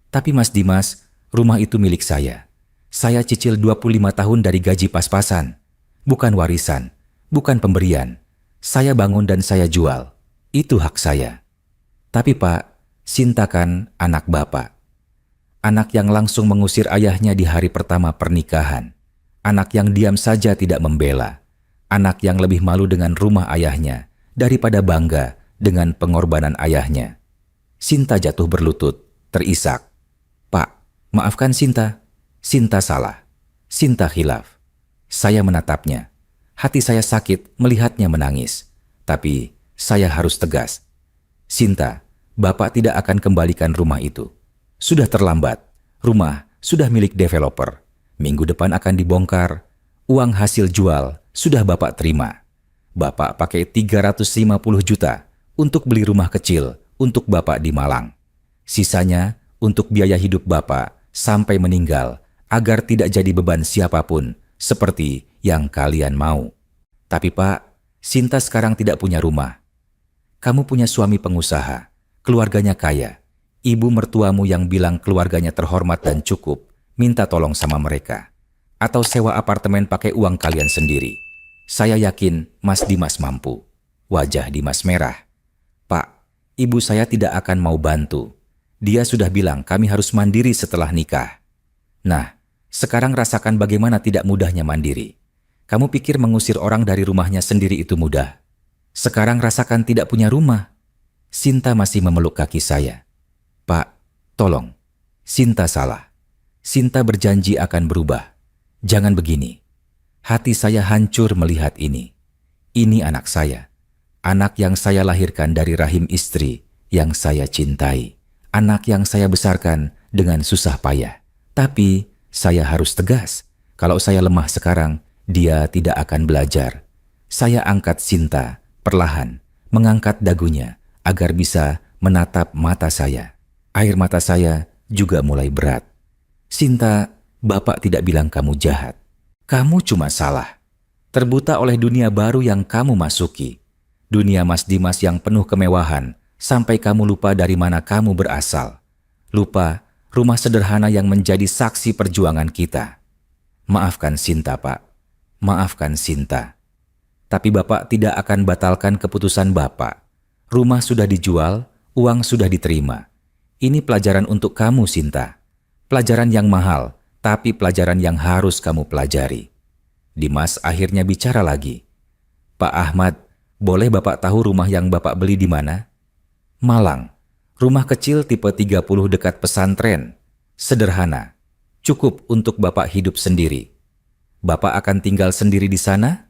"Tapi Mas Dimas, rumah itu milik saya. Saya cicil 25 tahun dari gaji pas-pasan. Bukan warisan, bukan pemberian. Saya bangun dan saya jual. Itu hak saya." "Tapi Pak, Sinta kan anak Bapak. Anak yang langsung mengusir ayahnya di hari pertama pernikahan. Anak yang diam saja tidak membela. Anak yang lebih malu dengan rumah ayahnya daripada bangga dengan pengorbanan ayahnya." Sinta jatuh berlutut, terisak. "Pak, maafkan Sinta. Sinta salah. Sinta khilaf." Saya menatapnya. Hati saya sakit melihatnya menangis. Tapi saya harus tegas. "Sinta, Bapak tidak akan kembalikan rumah itu. Sudah terlambat. Rumah sudah milik developer. Minggu depan akan dibongkar. Uang hasil jual sudah Bapak terima. Bapak pakai 350 juta untuk beli rumah kecil untuk Bapak di Malang. Sisanya untuk biaya hidup Bapak sampai meninggal agar tidak jadi beban siapapun seperti yang kalian mau. Tapi Pak, Sinta sekarang tidak punya rumah. Kamu punya suami pengusaha, keluarganya kaya. Ibu mertuamu yang bilang keluarganya terhormat dan cukup, minta tolong sama mereka. Atau sewa apartemen pakai uang kalian sendiri. Saya yakin Mas Dimas mampu." Wajah Dimas merah. "Pak, ibu saya tidak akan mau bantu. Dia sudah bilang kami harus mandiri setelah nikah." "Nah, sekarang rasakan bagaimana tidak mudahnya mandiri. Kamu pikir mengusir orang dari rumahnya sendiri itu mudah? Sekarang rasakan tidak punya rumah." Sinta masih memeluk kaki saya. "Pak, tolong. Sinta salah. Sinta berjanji akan berubah. Jangan begini." Hati saya hancur melihat ini. Ini anak saya. Anak yang saya lahirkan dari rahim istri yang saya cintai. Anak yang saya besarkan dengan susah payah. Tapi saya harus tegas. Kalau saya lemah sekarang, dia tidak akan belajar. Saya angkat Sinta, perlahan, mengangkat dagunya agar bisa menatap mata saya. Air mata saya juga mulai berat. "Sinta, Bapak tidak bilang kamu jahat. Kamu cuma salah. Terbuta oleh dunia baru yang kamu masuki. Dunia Mas Dimas yang penuh kemewahan, sampai kamu lupa dari mana kamu berasal. Lupa rumah sederhana yang menjadi saksi perjuangan kita. Maafkan Sinta, Pak. Maafkan Sinta. Tapi Bapak tidak akan batalkan keputusan Bapak. Rumah sudah dijual, uang sudah diterima. Ini pelajaran untuk kamu, Sinta. Pelajaran yang mahal, tapi pelajaran yang harus kamu pelajari." Dimas akhirnya bicara lagi. "Pak Ahmad, boleh Bapak tahu rumah yang Bapak beli di mana?" "Malang. Rumah kecil tipe 30 dekat pesantren. Sederhana. Cukup untuk Bapak hidup sendiri." "Bapak akan tinggal sendiri di sana?"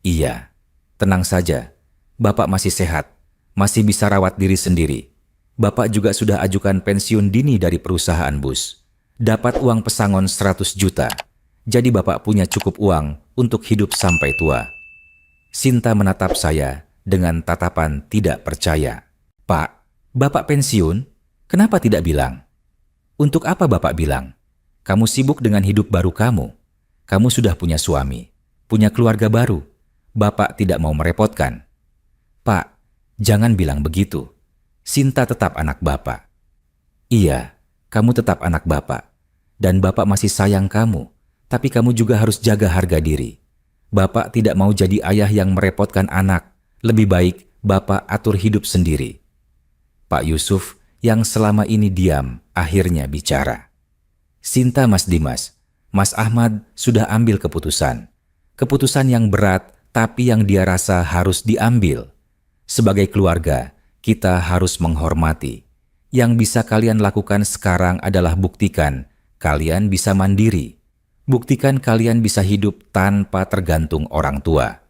"Iya. Tenang saja. Bapak masih sehat. masih bisa rawat diri sendiri. Bapak juga sudah ajukan pensiun dini dari perusahaan bus. Dapat uang pesangon 100 juta. Jadi Bapak punya cukup uang untuk hidup sampai tua. Sinta menatap saya dengan tatapan tidak percaya. Pak, Bapak pensiun? Kenapa tidak bilang? Untuk apa Bapak bilang? Kamu sibuk dengan hidup baru kamu. Kamu sudah punya suami, punya keluarga baru. Bapak tidak mau merepotkan. Pak, jangan bilang begitu. Sinta tetap anak Bapak. Iya, kamu tetap anak Bapak. Dan Bapak masih sayang kamu. Tapi kamu juga harus jaga harga diri. Bapak tidak mau jadi ayah yang merepotkan anak. Lebih baik Bapak atur hidup sendiri. Pak Yusuf yang selama ini diam akhirnya bicara. Sinta Mas Dimas, Mas Ahmad sudah ambil keputusan. Keputusan yang berat tapi yang dia rasa harus diambil. Sebagai keluarga, kita harus menghormati. Yang bisa kalian lakukan sekarang adalah buktikan kalian bisa mandiri. Buktikan kalian bisa hidup tanpa tergantung orang tua.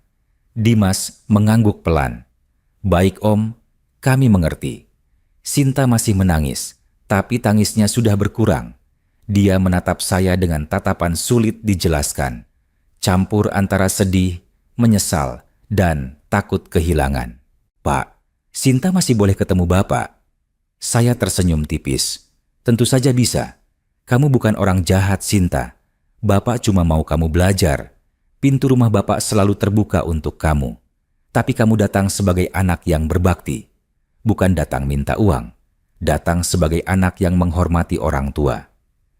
Dimas mengangguk pelan. Baik Om, kami mengerti. Sinta masih menangis, tapi tangisnya sudah berkurang. Dia menatap saya dengan tatapan sulit dijelaskan. Campur antara sedih, menyesal, dan takut kehilangan. Pak, Sinta masih boleh ketemu Bapak. Saya tersenyum tipis. Tentu saja bisa. Kamu bukan orang jahat, Sinta. Bapak cuma mau kamu belajar. Pintu rumah Bapak selalu terbuka untuk kamu. Tapi kamu datang sebagai anak yang berbakti. Bukan datang minta uang. Datang sebagai anak yang menghormati orang tua.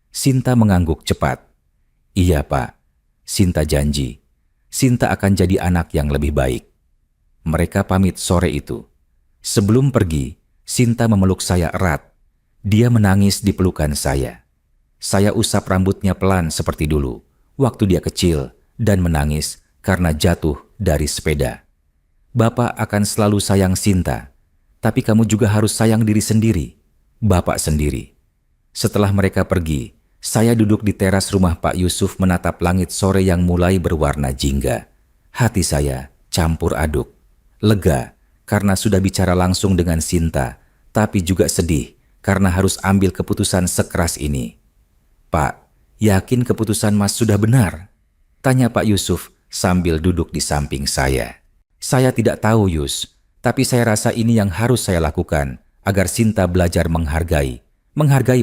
Sinta mengangguk cepat. Iya Pak, Sinta janji. Sinta akan jadi anak yang lebih baik. Mereka pamit sore itu. Sebelum pergi, Sinta memeluk saya erat. Dia menangis di pelukan saya. Saya usap rambutnya pelan seperti dulu, waktu dia kecil dan menangis karena jatuh dari sepeda. Bapak akan selalu sayang Sinta, tapi kamu juga harus sayang diri sendiri, Bapak sendiri. Setelah mereka pergi, saya duduk di teras rumah Pak Yusuf menatap langit sore yang mulai berwarna jingga. Hati saya campur aduk, lega karena sudah bicara langsung dengan Sinta, tapi juga sedih karena harus ambil keputusan sekeras ini. Pak, yakin keputusan Mas sudah benar? Tanya Pak Yusuf sambil duduk di samping saya. Saya tidak tahu Yus, tapi saya rasa ini yang harus saya lakukan agar Sinta belajar menghargai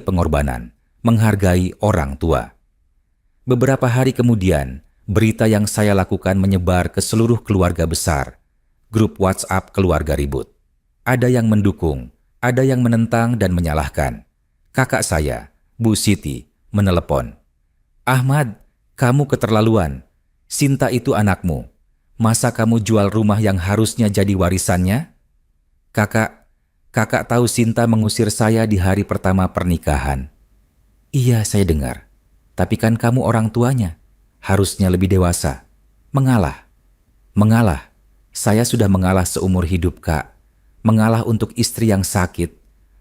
pengorbanan, menghargai orang tua. Beberapa hari kemudian, berita yang saya lakukan menyebar ke seluruh keluarga besar. Grup WhatsApp keluarga ribut. Ada yang mendukung, ada yang menentang dan menyalahkan. Kakak saya, Bu Siti, menelepon. Ahmad, kamu keterlaluan. Sinta itu anakmu. Masa kamu jual rumah yang harusnya jadi warisannya? Kakak tahu Sinta mengusir saya di hari pertama pernikahan. Iya, saya dengar. Tapi kan kamu orang tuanya. Harusnya lebih dewasa. Mengalah. Saya sudah mengalah seumur hidup, Kak. Mengalah untuk istri yang sakit.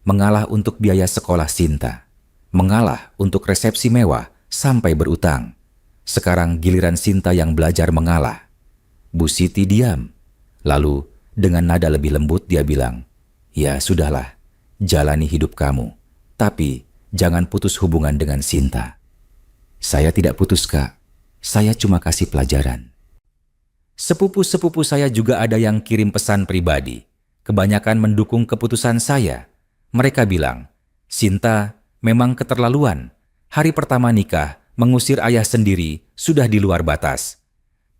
Mengalah untuk biaya sekolah Sinta. Mengalah untuk resepsi mewah sampai berutang. Sekarang giliran Sinta yang belajar mengalah. Bu Siti diam. Lalu dengan nada lebih lembut dia bilang, ya sudahlah, jalani hidup kamu. Tapi jangan putus hubungan dengan Sinta. Saya tidak putus, Kak. Saya cuma kasih pelajaran. Sepupu-sepupu saya juga ada yang kirim pesan pribadi. Kebanyakan mendukung keputusan saya. Mereka bilang, Sinta memang keterlaluan. Hari pertama nikah, mengusir ayah sendiri sudah di luar batas.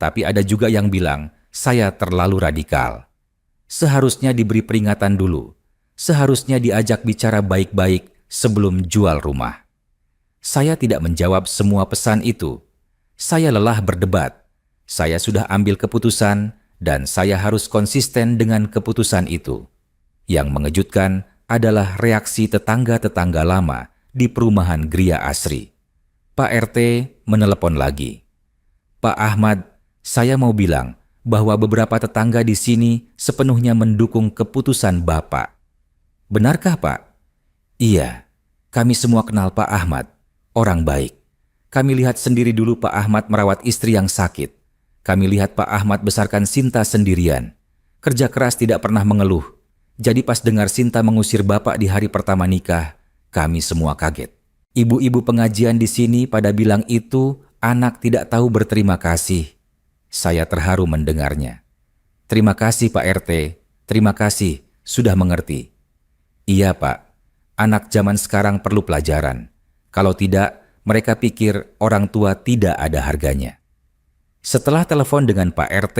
Tapi ada juga yang bilang, saya terlalu radikal. Seharusnya diberi peringatan dulu. Seharusnya diajak bicara baik-baik sebelum jual rumah. Saya tidak menjawab semua pesan itu. Saya lelah berdebat. Saya sudah ambil keputusan dan saya harus konsisten dengan keputusan itu. Yang mengejutkan adalah reaksi tetangga-tetangga lama di perumahan Gria Asri. Pak RT menelepon lagi. Pak Ahmad, saya mau bilang bahwa beberapa tetangga di sini sepenuhnya mendukung keputusan Bapak. Benarkah, Pak? Iya, kami semua kenal Pak Ahmad, orang baik. Kami lihat sendiri dulu Pak Ahmad merawat istri yang sakit. Kami lihat Pak Ahmad besarkan Sinta sendirian. Kerja keras tidak pernah mengeluh. Jadi pas dengar Sinta mengusir bapak di hari pertama nikah, kami semua kaget. Ibu-ibu pengajian di sini pada bilang itu anak tidak tahu berterima kasih. Saya terharu mendengarnya. Terima kasih Pak RT, terima kasih, sudah mengerti. Iya Pak, anak zaman sekarang perlu pelajaran. Kalau tidak, mereka pikir orang tua tidak ada harganya. Setelah telepon dengan Pak RT,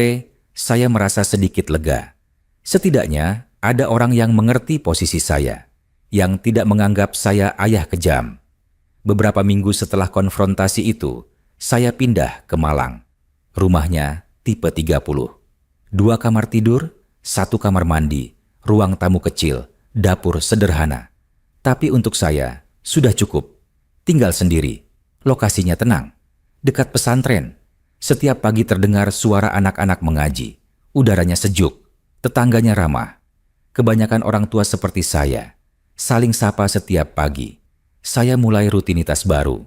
saya merasa sedikit lega. Setidaknya ada orang yang mengerti posisi saya, yang tidak menganggap saya ayah kejam. Beberapa minggu setelah konfrontasi itu, saya pindah ke Malang. Rumahnya tipe 30. 2 kamar tidur, 1 kamar mandi, ruang tamu kecil, dapur sederhana. Tapi untuk saya, sudah cukup. Tinggal sendiri, lokasinya tenang, dekat pesantren. Setiap pagi terdengar suara anak-anak mengaji. Udaranya sejuk, tetangganya ramah. Kebanyakan orang tua seperti saya, saling sapa setiap pagi. Saya mulai rutinitas baru.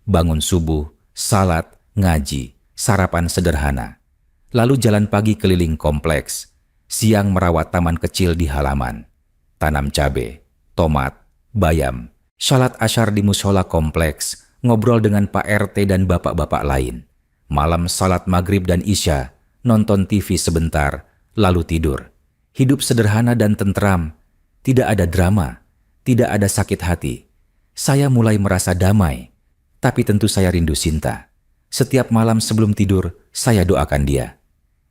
Bangun subuh, salat, ngaji, sarapan sederhana. Lalu jalan pagi keliling kompleks. Siang merawat taman kecil di halaman. Tanam cabai, tomat, bayam, salat asyar di mushola kompleks, ngobrol dengan Pak RT dan bapak-bapak lain. Malam salat maghrib dan isya, nonton TV sebentar, lalu tidur. Hidup sederhana dan tentram, tidak ada drama, tidak ada sakit hati. Saya mulai merasa damai, tapi tentu saya rindu Sinta. Setiap malam sebelum tidur, saya doakan dia.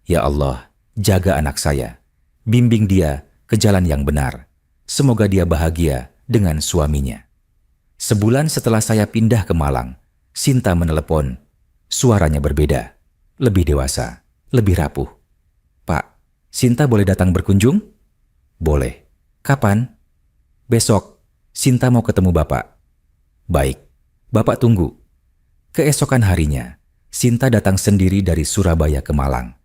Ya Allah, jaga anak saya, bimbing dia ke jalan yang benar. Semoga dia bahagia dengan suaminya. Sebulan setelah saya pindah ke Malang, Sinta menelepon. Suaranya berbeda, lebih dewasa, lebih rapuh. Pak, Sinta boleh datang berkunjung? Boleh. Kapan? Besok, Sinta mau ketemu Bapak. Baik, Bapak tunggu. Keesokan harinya, Sinta datang sendiri dari Surabaya ke Malang.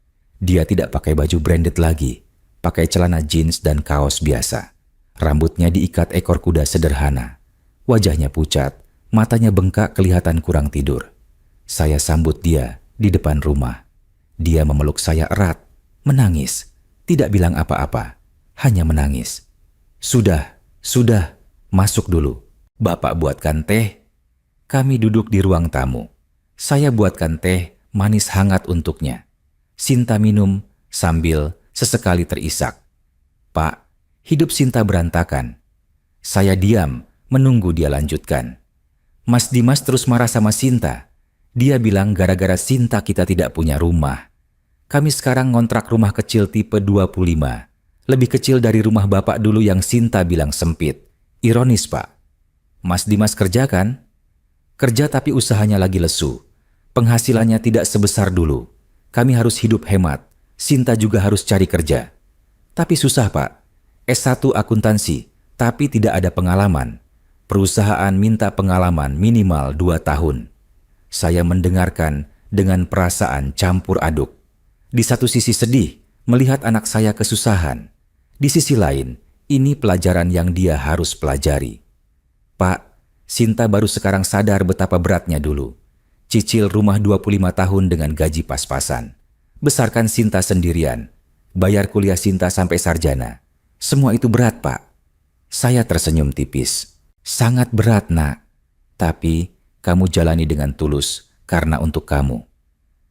Dia tidak pakai baju branded lagi, pakai celana jeans dan kaos biasa. Rambutnya diikat ekor kuda sederhana. Wajahnya pucat, matanya bengkak kelihatan kurang tidur. Saya sambut dia di depan rumah. Dia memeluk saya erat, menangis, tidak bilang apa-apa, hanya menangis. Sudah, masuk dulu. Bapak buatkan teh. Kami duduk di ruang tamu. Saya buatkan teh manis hangat untuknya. Sinta minum sambil sesekali terisak. Pak, hidup Sinta berantakan. Saya diam, menunggu dia lanjutkan. Mas Dimas terus marah sama Sinta. Dia bilang gara-gara Sinta kita tidak punya rumah. Kami sekarang ngontrak rumah kecil tipe 25. Lebih kecil dari rumah bapak dulu yang Sinta bilang sempit. Ironis, Pak. Mas Dimas kerja kan? Kerja tapi usahanya lagi lesu. Penghasilannya tidak sebesar dulu. Kami harus hidup hemat. Sinta juga harus cari kerja. Tapi susah, Pak. S1 akuntansi, tapi tidak ada pengalaman. Perusahaan minta pengalaman minimal 2 tahun. Saya mendengarkan dengan perasaan campur aduk. Di satu sisi sedih melihat anak saya kesusahan. Di sisi lain, ini pelajaran yang dia harus pelajari. Pak, Sinta baru sekarang sadar betapa beratnya dulu. Cicil rumah 25 tahun dengan gaji pas-pasan. Besarkan Sinta sendirian. Bayar kuliah Sinta sampai sarjana. Semua itu berat, Pak. Saya tersenyum tipis. Sangat berat, Nak. Tapi kamu jalani dengan tulus karena untuk kamu.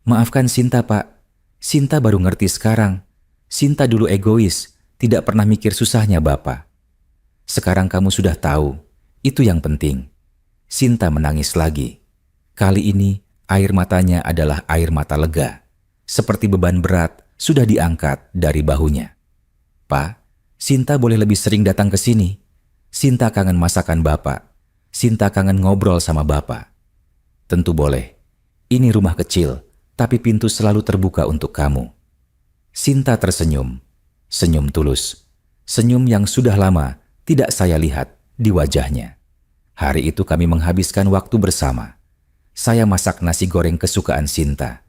Maafkan Sinta, Pak. Sinta baru ngerti sekarang. Sinta dulu egois, tidak pernah mikir susahnya Bapak. Sekarang kamu sudah tahu, itu yang penting. Sinta menangis lagi. Kali ini air matanya adalah air mata lega. Seperti beban berat sudah diangkat dari bahunya. Pak, Sinta boleh lebih sering datang ke sini. Sinta kangen masakan Bapak. Sinta kangen ngobrol sama Bapak. Tentu boleh. Ini rumah kecil, tapi pintu selalu terbuka untuk kamu. Sinta tersenyum. Senyum tulus. Senyum yang sudah lama tidak saya lihat di wajahnya. Hari itu kami menghabiskan waktu bersama. Saya masak nasi goreng kesukaan Sinta.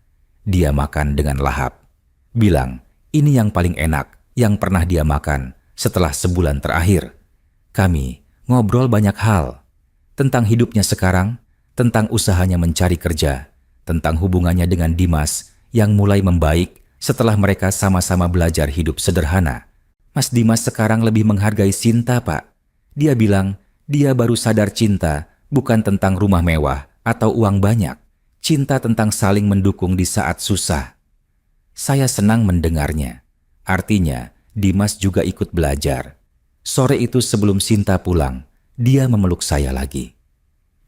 Dia makan dengan lahap. Bilang, ini yang paling enak yang pernah dia makan setelah sebulan terakhir. Kami ngobrol banyak hal. Tentang hidupnya sekarang, tentang usahanya mencari kerja, tentang hubungannya dengan Dimas yang mulai membaik setelah mereka sama-sama belajar hidup sederhana. Mas Dimas sekarang lebih menghargai Sinta, Pak. Dia bilang dia baru sadar cinta bukan tentang rumah mewah atau uang banyak. Cinta tentang saling mendukung di saat susah. Saya senang mendengarnya. Artinya, Dimas juga ikut belajar. Sore itu sebelum Sinta pulang, dia memeluk saya lagi.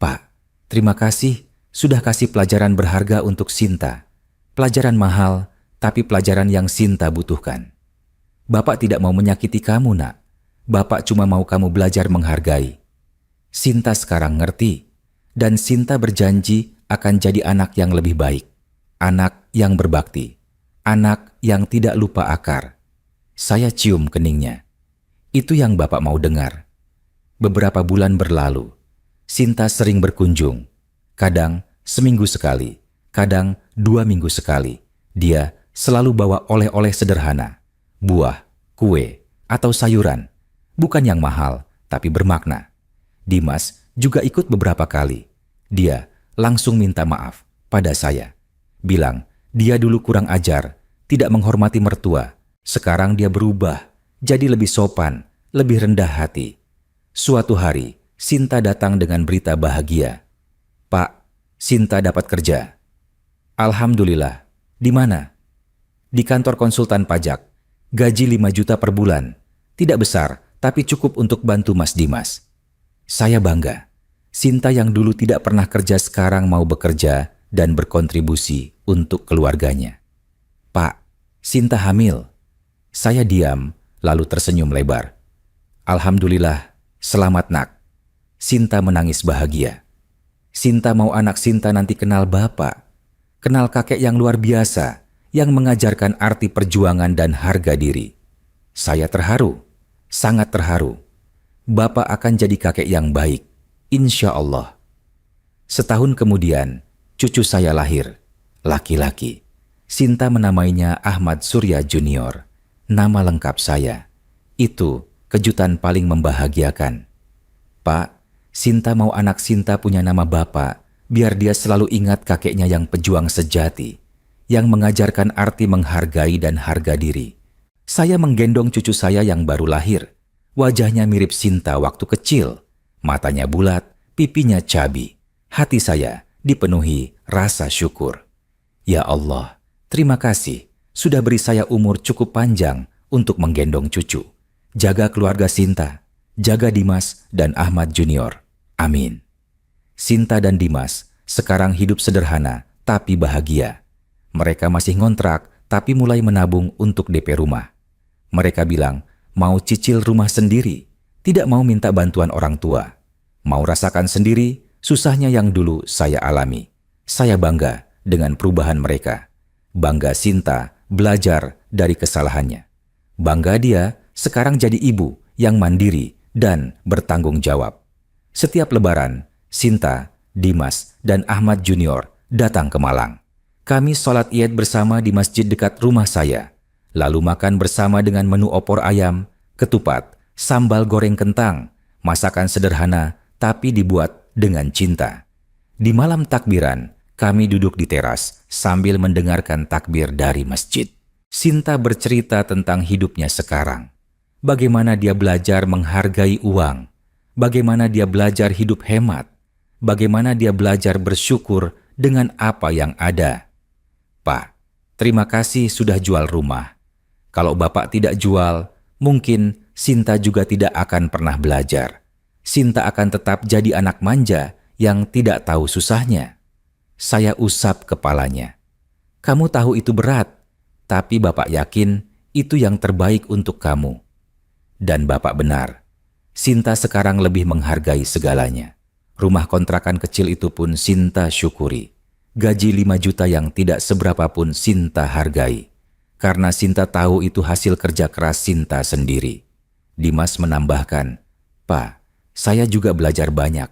Pak, terima kasih sudah kasih pelajaran berharga untuk Sinta. Pelajaran mahal, tapi pelajaran yang Sinta butuhkan. Bapak tidak mau menyakiti kamu, Nak. Bapak cuma mau kamu belajar menghargai. Sinta sekarang ngerti, dan Sinta berjanji akan jadi anak yang lebih baik. Anak yang berbakti. Anak yang tidak lupa akar. Saya cium keningnya. Itu yang Bapak mau dengar. Beberapa bulan berlalu. Sinta sering berkunjung. Kadang seminggu sekali, kadang 2 minggu sekali. Dia selalu bawa oleh-oleh sederhana. Buah, kue, atau sayuran. Bukan yang mahal, tapi bermakna. Dimas juga ikut beberapa kali. Dia langsung minta maaf pada saya. Bilang, dia dulu kurang ajar, tidak menghormati mertua. Sekarang dia berubah, jadi lebih sopan, lebih rendah hati. Suatu hari, Sinta datang dengan berita bahagia. Pak, Sinta dapat kerja. Alhamdulillah. Di mana? Di kantor konsultan pajak. Gaji 5 juta per bulan. Tidak besar, tapi cukup untuk bantu Mas Dimas. Saya bangga. Sinta yang dulu tidak pernah kerja sekarang mau bekerja dan berkontribusi untuk keluarganya. Pak, Sinta hamil. Saya diam, lalu tersenyum lebar. Alhamdulillah, selamat Nak. Sinta menangis bahagia. Sinta mau anak Sinta nanti kenal bapak. Kenal kakek yang luar biasa, yang mengajarkan arti perjuangan dan harga diri. Saya terharu, sangat terharu. Bapak akan jadi kakek yang baik, insya Allah. Setahun kemudian, cucu saya lahir, laki-laki. Sinta menamainya Ahmad Surya Junior, nama lengkap saya. Itu kejutan paling membahagiakan. Pak, Sinta mau anak Sinta punya nama bapak, biar dia selalu ingat kakeknya yang pejuang sejati, yang mengajarkan arti menghargai dan harga diri. Saya menggendong cucu saya yang baru lahir. Wajahnya mirip Sinta waktu kecil. Matanya bulat, pipinya cabi. Hati saya dipenuhi rasa syukur. Ya Allah, terima kasih sudah beri saya umur cukup panjang untuk menggendong cucu. Jaga keluarga Sinta, jaga Dimas dan Ahmad Junior. Amin. Sinta dan Dimas sekarang hidup sederhana tapi bahagia. Mereka masih ngontrak, tapi mulai menabung untuk DP rumah. Mereka bilang, mau cicil rumah sendiri, tidak mau minta bantuan orang tua. Mau rasakan sendiri, susahnya yang dulu saya alami. Saya bangga dengan perubahan mereka. Bangga Sinta belajar dari kesalahannya. Bangga dia sekarang jadi ibu yang mandiri dan bertanggung jawab. Setiap lebaran, Sinta, Dimas, dan Ahmad Junior datang ke Malang. Kami sholat Id bersama di masjid dekat rumah saya, lalu makan bersama dengan menu opor ayam, ketupat, sambal goreng kentang, masakan sederhana tapi dibuat dengan cinta. Di malam takbiran, kami duduk di teras sambil mendengarkan takbir dari masjid. Sinta bercerita tentang hidupnya sekarang. Bagaimana dia belajar menghargai uang, bagaimana dia belajar hidup hemat, bagaimana dia belajar bersyukur dengan apa yang ada. Pak, terima kasih sudah jual rumah. Kalau Bapak tidak jual, mungkin Sinta juga tidak akan pernah belajar. Sinta akan tetap jadi anak manja yang tidak tahu susahnya. Saya usap kepalanya. Kamu tahu itu berat, tapi Bapak yakin itu yang terbaik untuk kamu. Dan Bapak benar. Sinta sekarang lebih menghargai segalanya. Rumah kontrakan kecil itu pun Sinta syukuri. Gaji 5 juta yang tidak seberapa pun Sinta hargai. Karena Sinta tahu itu hasil kerja keras Sinta sendiri. Dimas menambahkan, Pak, saya juga belajar banyak.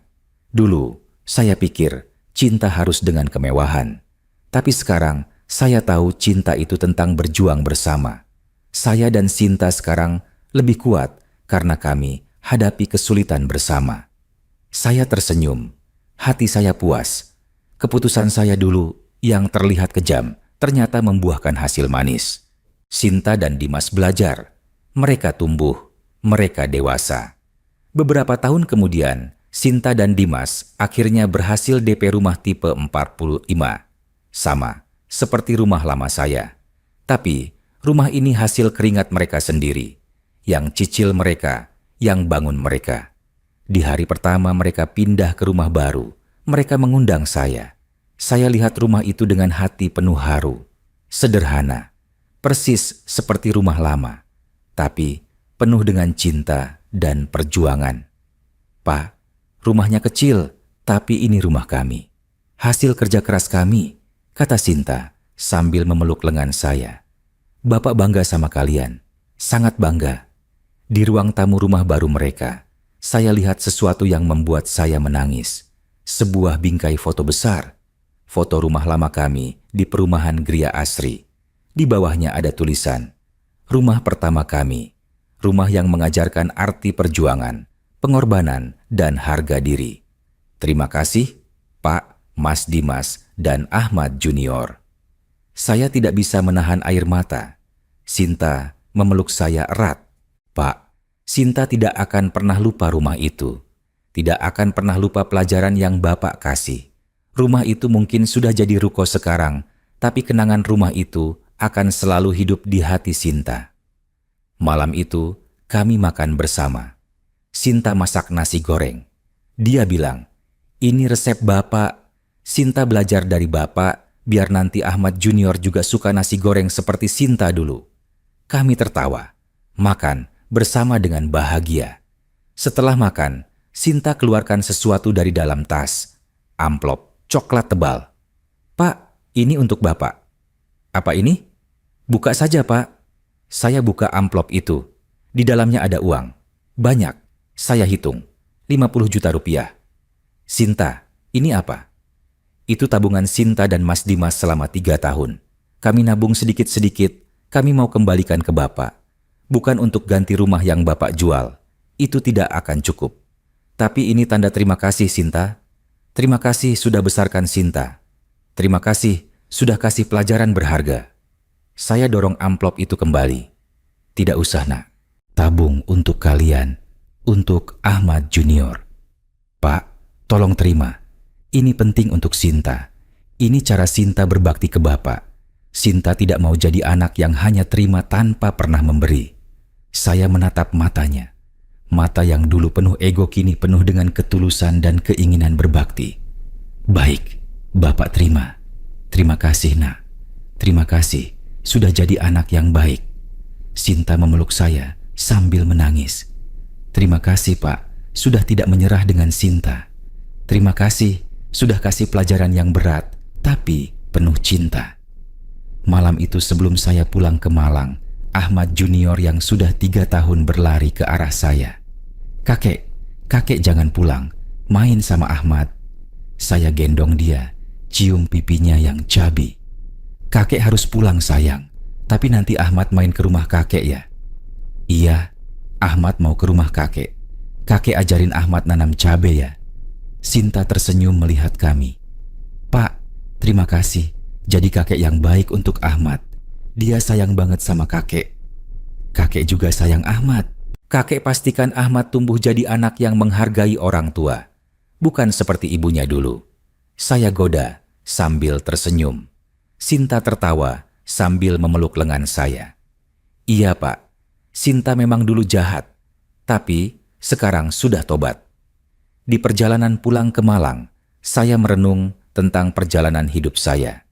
Dulu, saya pikir cinta harus dengan kemewahan. Tapi sekarang, saya tahu cinta itu tentang berjuang bersama. Saya dan Sinta sekarang lebih kuat karena kami hadapi kesulitan bersama. Saya tersenyum, hati saya puas. Keputusan saya dulu yang terlihat kejam ternyata membuahkan hasil manis. Sinta dan Dimas belajar. Mereka tumbuh, mereka dewasa. Beberapa tahun kemudian, Sinta dan Dimas akhirnya berhasil DP rumah tipe 45. Sama, seperti rumah lama saya. Tapi, rumah ini hasil keringat mereka sendiri. Yang cicil mereka, yang bangun mereka. Di hari pertama mereka pindah ke rumah baru, mereka mengundang saya. Saya lihat rumah itu dengan hati penuh haru. Sederhana, persis seperti rumah lama, tapi penuh dengan cinta dan perjuangan. Pak, rumahnya kecil, tapi ini rumah kami. Hasil kerja keras kami, kata Sinta sambil memeluk lengan saya. Bapak bangga sama kalian, sangat bangga. Di ruang tamu rumah baru mereka, saya lihat sesuatu yang membuat saya menangis. Sebuah bingkai foto besar. Foto rumah lama kami di perumahan Gria Asri. Di bawahnya ada tulisan, rumah pertama kami. Rumah yang mengajarkan arti perjuangan, pengorbanan, dan harga diri. Terima kasih, Pak, Mas Dimas, dan Ahmad Junior. Saya tidak bisa menahan air mata. Sinta memeluk saya erat. Pak, Sinta tidak akan pernah lupa rumah itu. Tidak akan pernah lupa pelajaran yang Bapak kasih. Rumah itu mungkin sudah jadi ruko sekarang, tapi kenangan rumah itu akan selalu hidup di hati Sinta. Malam itu, kami makan bersama. Sinta masak nasi goreng. Dia bilang, ini resep Bapak. Sinta belajar dari Bapak, biar nanti Ahmad Junior juga suka nasi goreng seperti Sinta dulu. Kami tertawa, makan bersama dengan bahagia. Setelah makan, Sinta keluarkan sesuatu dari dalam tas. Amplop coklat tebal. Pak, ini untuk Bapak. Apa ini? Buka saja, Pak. Saya buka amplop itu. Di dalamnya ada uang. Banyak. Saya hitung. 50 juta rupiah. Sinta, ini apa? Itu tabungan Sinta dan Mas Dimas selama 3 tahun. Kami nabung sedikit-sedikit. Kami mau kembalikan ke Bapak. Bukan untuk ganti rumah yang Bapak jual. Itu tidak akan cukup. Tapi ini tanda terima kasih, Sinta. Terima kasih sudah besarkan Sinta. Terima kasih sudah kasih pelajaran berharga. Saya dorong amplop itu kembali. Tidak usah, Nak. Tabung untuk kalian. Untuk Ahmad Junior. Pak, tolong terima. Ini penting untuk Sinta. Ini cara Sinta berbakti ke Bapak. Sinta tidak mau jadi anak yang hanya terima tanpa pernah memberi. Saya menatap matanya. Mata yang dulu penuh ego kini penuh dengan ketulusan dan keinginan berbakti. Baik, Bapak terima. Terima kasih, Nak. Terima kasih sudah jadi anak yang baik. Sinta memeluk saya sambil menangis. Terima kasih, Pak, sudah tidak menyerah dengan Sinta. Terima kasih sudah kasih pelajaran yang berat, tapi penuh cinta. Malam itu sebelum saya pulang ke Malang, Ahmad Junior yang sudah 3 tahun berlari ke arah saya. Kakek jangan pulang, main sama Ahmad. Saya gendong dia, cium pipinya yang cabi. Kakek harus pulang sayang, tapi nanti Ahmad main ke rumah kakek ya. Iya, Ahmad mau ke rumah kakek. Kakek ajarin Ahmad nanam cabe ya. Sinta tersenyum melihat kami. Pak, terima kasih. Jadi kakek yang baik untuk Ahmad. Dia sayang banget sama kakek. Kakek juga sayang Ahmad. Kakek pastikan Ahmad tumbuh jadi anak yang menghargai orang tua. Bukan seperti ibunya dulu. Saya goda sambil tersenyum. Sinta tertawa sambil memeluk lengan saya. Iya Pak, Sinta memang dulu jahat. Tapi sekarang sudah tobat. Di perjalanan pulang ke Malang, saya merenung tentang perjalanan hidup saya.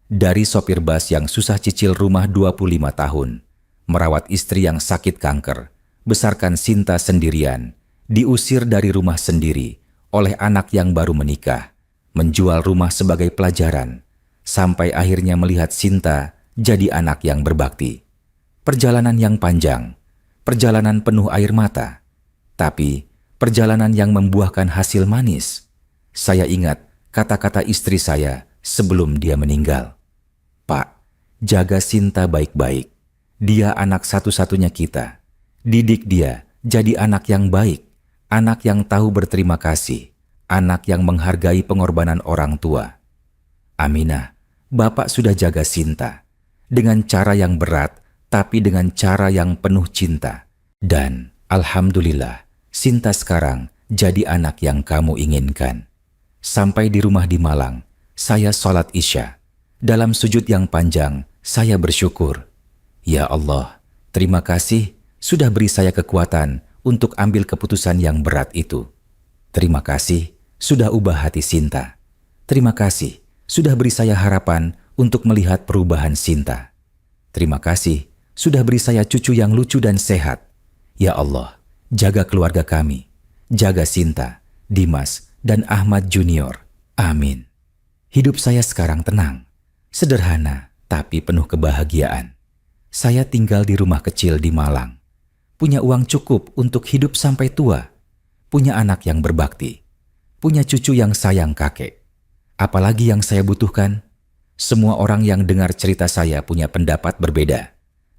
Dari sopir bus yang susah cicil rumah 25 tahun, merawat istri yang sakit kanker, besarkan Sinta sendirian, diusir dari rumah sendiri oleh anak yang baru menikah, menjual rumah sebagai pelajaran, sampai akhirnya melihat Sinta jadi anak yang berbakti. Perjalanan yang panjang, perjalanan penuh air mata, tapi perjalanan yang membuahkan hasil manis. Saya ingat kata-kata istri saya sebelum dia meninggal. Pak, jaga Sinta baik-baik. Dia anak satu-satunya kita. Didik dia jadi anak yang baik, anak yang tahu berterima kasih, anak yang menghargai pengorbanan orang tua. Aminah, Bapak sudah jaga Sinta. Dengan cara yang berat, tapi dengan cara yang penuh cinta. Dan alhamdulillah, Sinta sekarang jadi anak yang kamu inginkan. Sampai di rumah di Malang, saya sholat Isya. Dalam sujud yang panjang, saya bersyukur. Ya Allah, terima kasih sudah beri saya kekuatan untuk ambil keputusan yang berat itu. Terima kasih sudah ubah hati Sinta. Terima kasih sudah beri saya harapan untuk melihat perubahan Sinta. Terima kasih sudah beri saya cucu yang lucu dan sehat. Ya Allah, jaga keluarga kami. Jaga Sinta, Dimas, dan Ahmad Junior. Amin. Hidup saya sekarang tenang, sederhana, tapi penuh kebahagiaan. Saya tinggal di rumah kecil di Malang. Punya uang cukup untuk hidup sampai tua. Punya anak yang berbakti. Punya cucu yang sayang kakek. Apalagi yang saya butuhkan? Semua orang yang dengar cerita saya punya pendapat berbeda.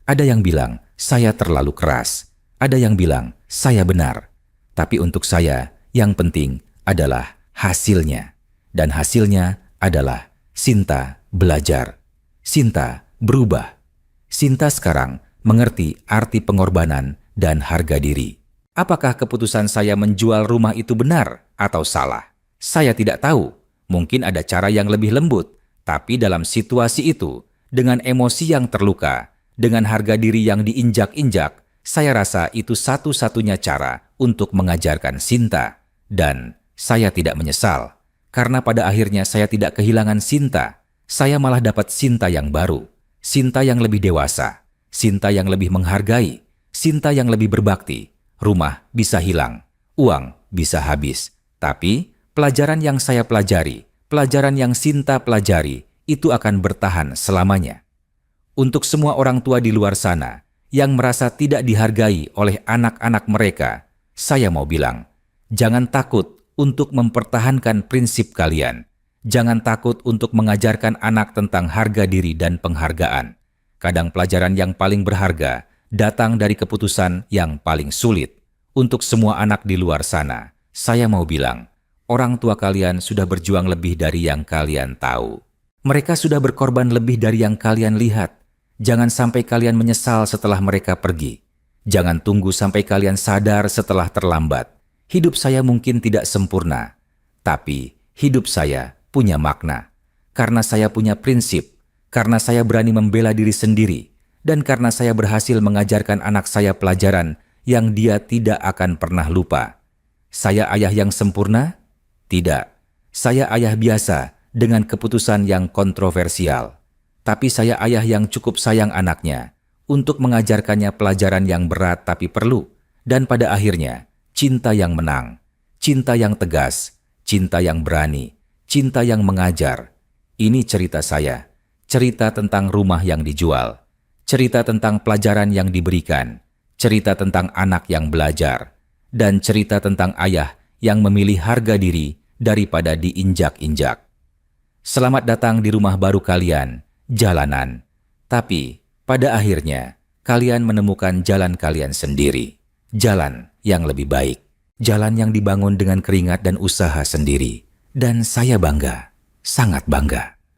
Ada yang bilang, saya terlalu keras. Ada yang bilang, saya benar. Tapi untuk saya, yang penting adalah hasilnya. Dan hasilnya adalah Sinta belajar. Sinta berubah. Sinta sekarang mengerti arti pengorbanan dan harga diri. Apakah keputusan saya menjual rumah itu benar atau salah? Saya tidak tahu. Mungkin ada cara yang lebih lembut. Tapi dalam situasi itu, dengan emosi yang terluka, dengan harga diri yang diinjak-injak, saya rasa itu satu-satunya cara untuk mengajarkan Sinta. Dan saya tidak menyesal, karena pada akhirnya saya tidak kehilangan Sinta. Saya malah dapat Sinta yang baru, Sinta yang lebih dewasa, Sinta yang lebih menghargai, Sinta yang lebih berbakti. Rumah bisa hilang, uang bisa habis. Tapi pelajaran yang saya pelajari, pelajaran yang Sinta pelajari, itu akan bertahan selamanya. Untuk semua orang tua di luar sana yang merasa tidak dihargai oleh anak-anak mereka, saya mau bilang, jangan takut untuk mempertahankan prinsip kalian. Jangan takut untuk mengajarkan anak tentang harga diri dan penghargaan. Kadang pelajaran yang paling berharga datang dari keputusan yang paling sulit. Untuk semua anak di luar sana, saya mau bilang, orang tua kalian sudah berjuang lebih dari yang kalian tahu. Mereka sudah berkorban lebih dari yang kalian lihat. Jangan sampai kalian menyesal setelah mereka pergi. Jangan tunggu sampai kalian sadar setelah terlambat. Hidup saya mungkin tidak sempurna, tapi hidup saya punya makna. Karena saya punya prinsip, karena saya berani membela diri sendiri, dan karena saya berhasil mengajarkan anak saya pelajaran yang dia tidak akan pernah lupa. Saya ayah yang sempurna? Tidak. Saya ayah biasa dengan keputusan yang kontroversial. Tapi saya ayah yang cukup sayang anaknya untuk mengajarkannya pelajaran yang berat tapi perlu. Dan pada akhirnya, cinta yang menang, cinta yang tegas, cinta yang berani, cinta yang mengajar. Ini cerita saya, cerita tentang rumah yang dijual, cerita tentang pelajaran yang diberikan, cerita tentang anak yang belajar, dan cerita tentang ayah yang memilih harga diri daripada diinjak-injak. Selamat datang di rumah baru kalian, jalanan. Tapi pada akhirnya kalian menemukan jalan kalian sendiri. Jalan yang lebih baik. Jalan yang dibangun dengan keringat dan usaha sendiri. Dan saya bangga, sangat bangga.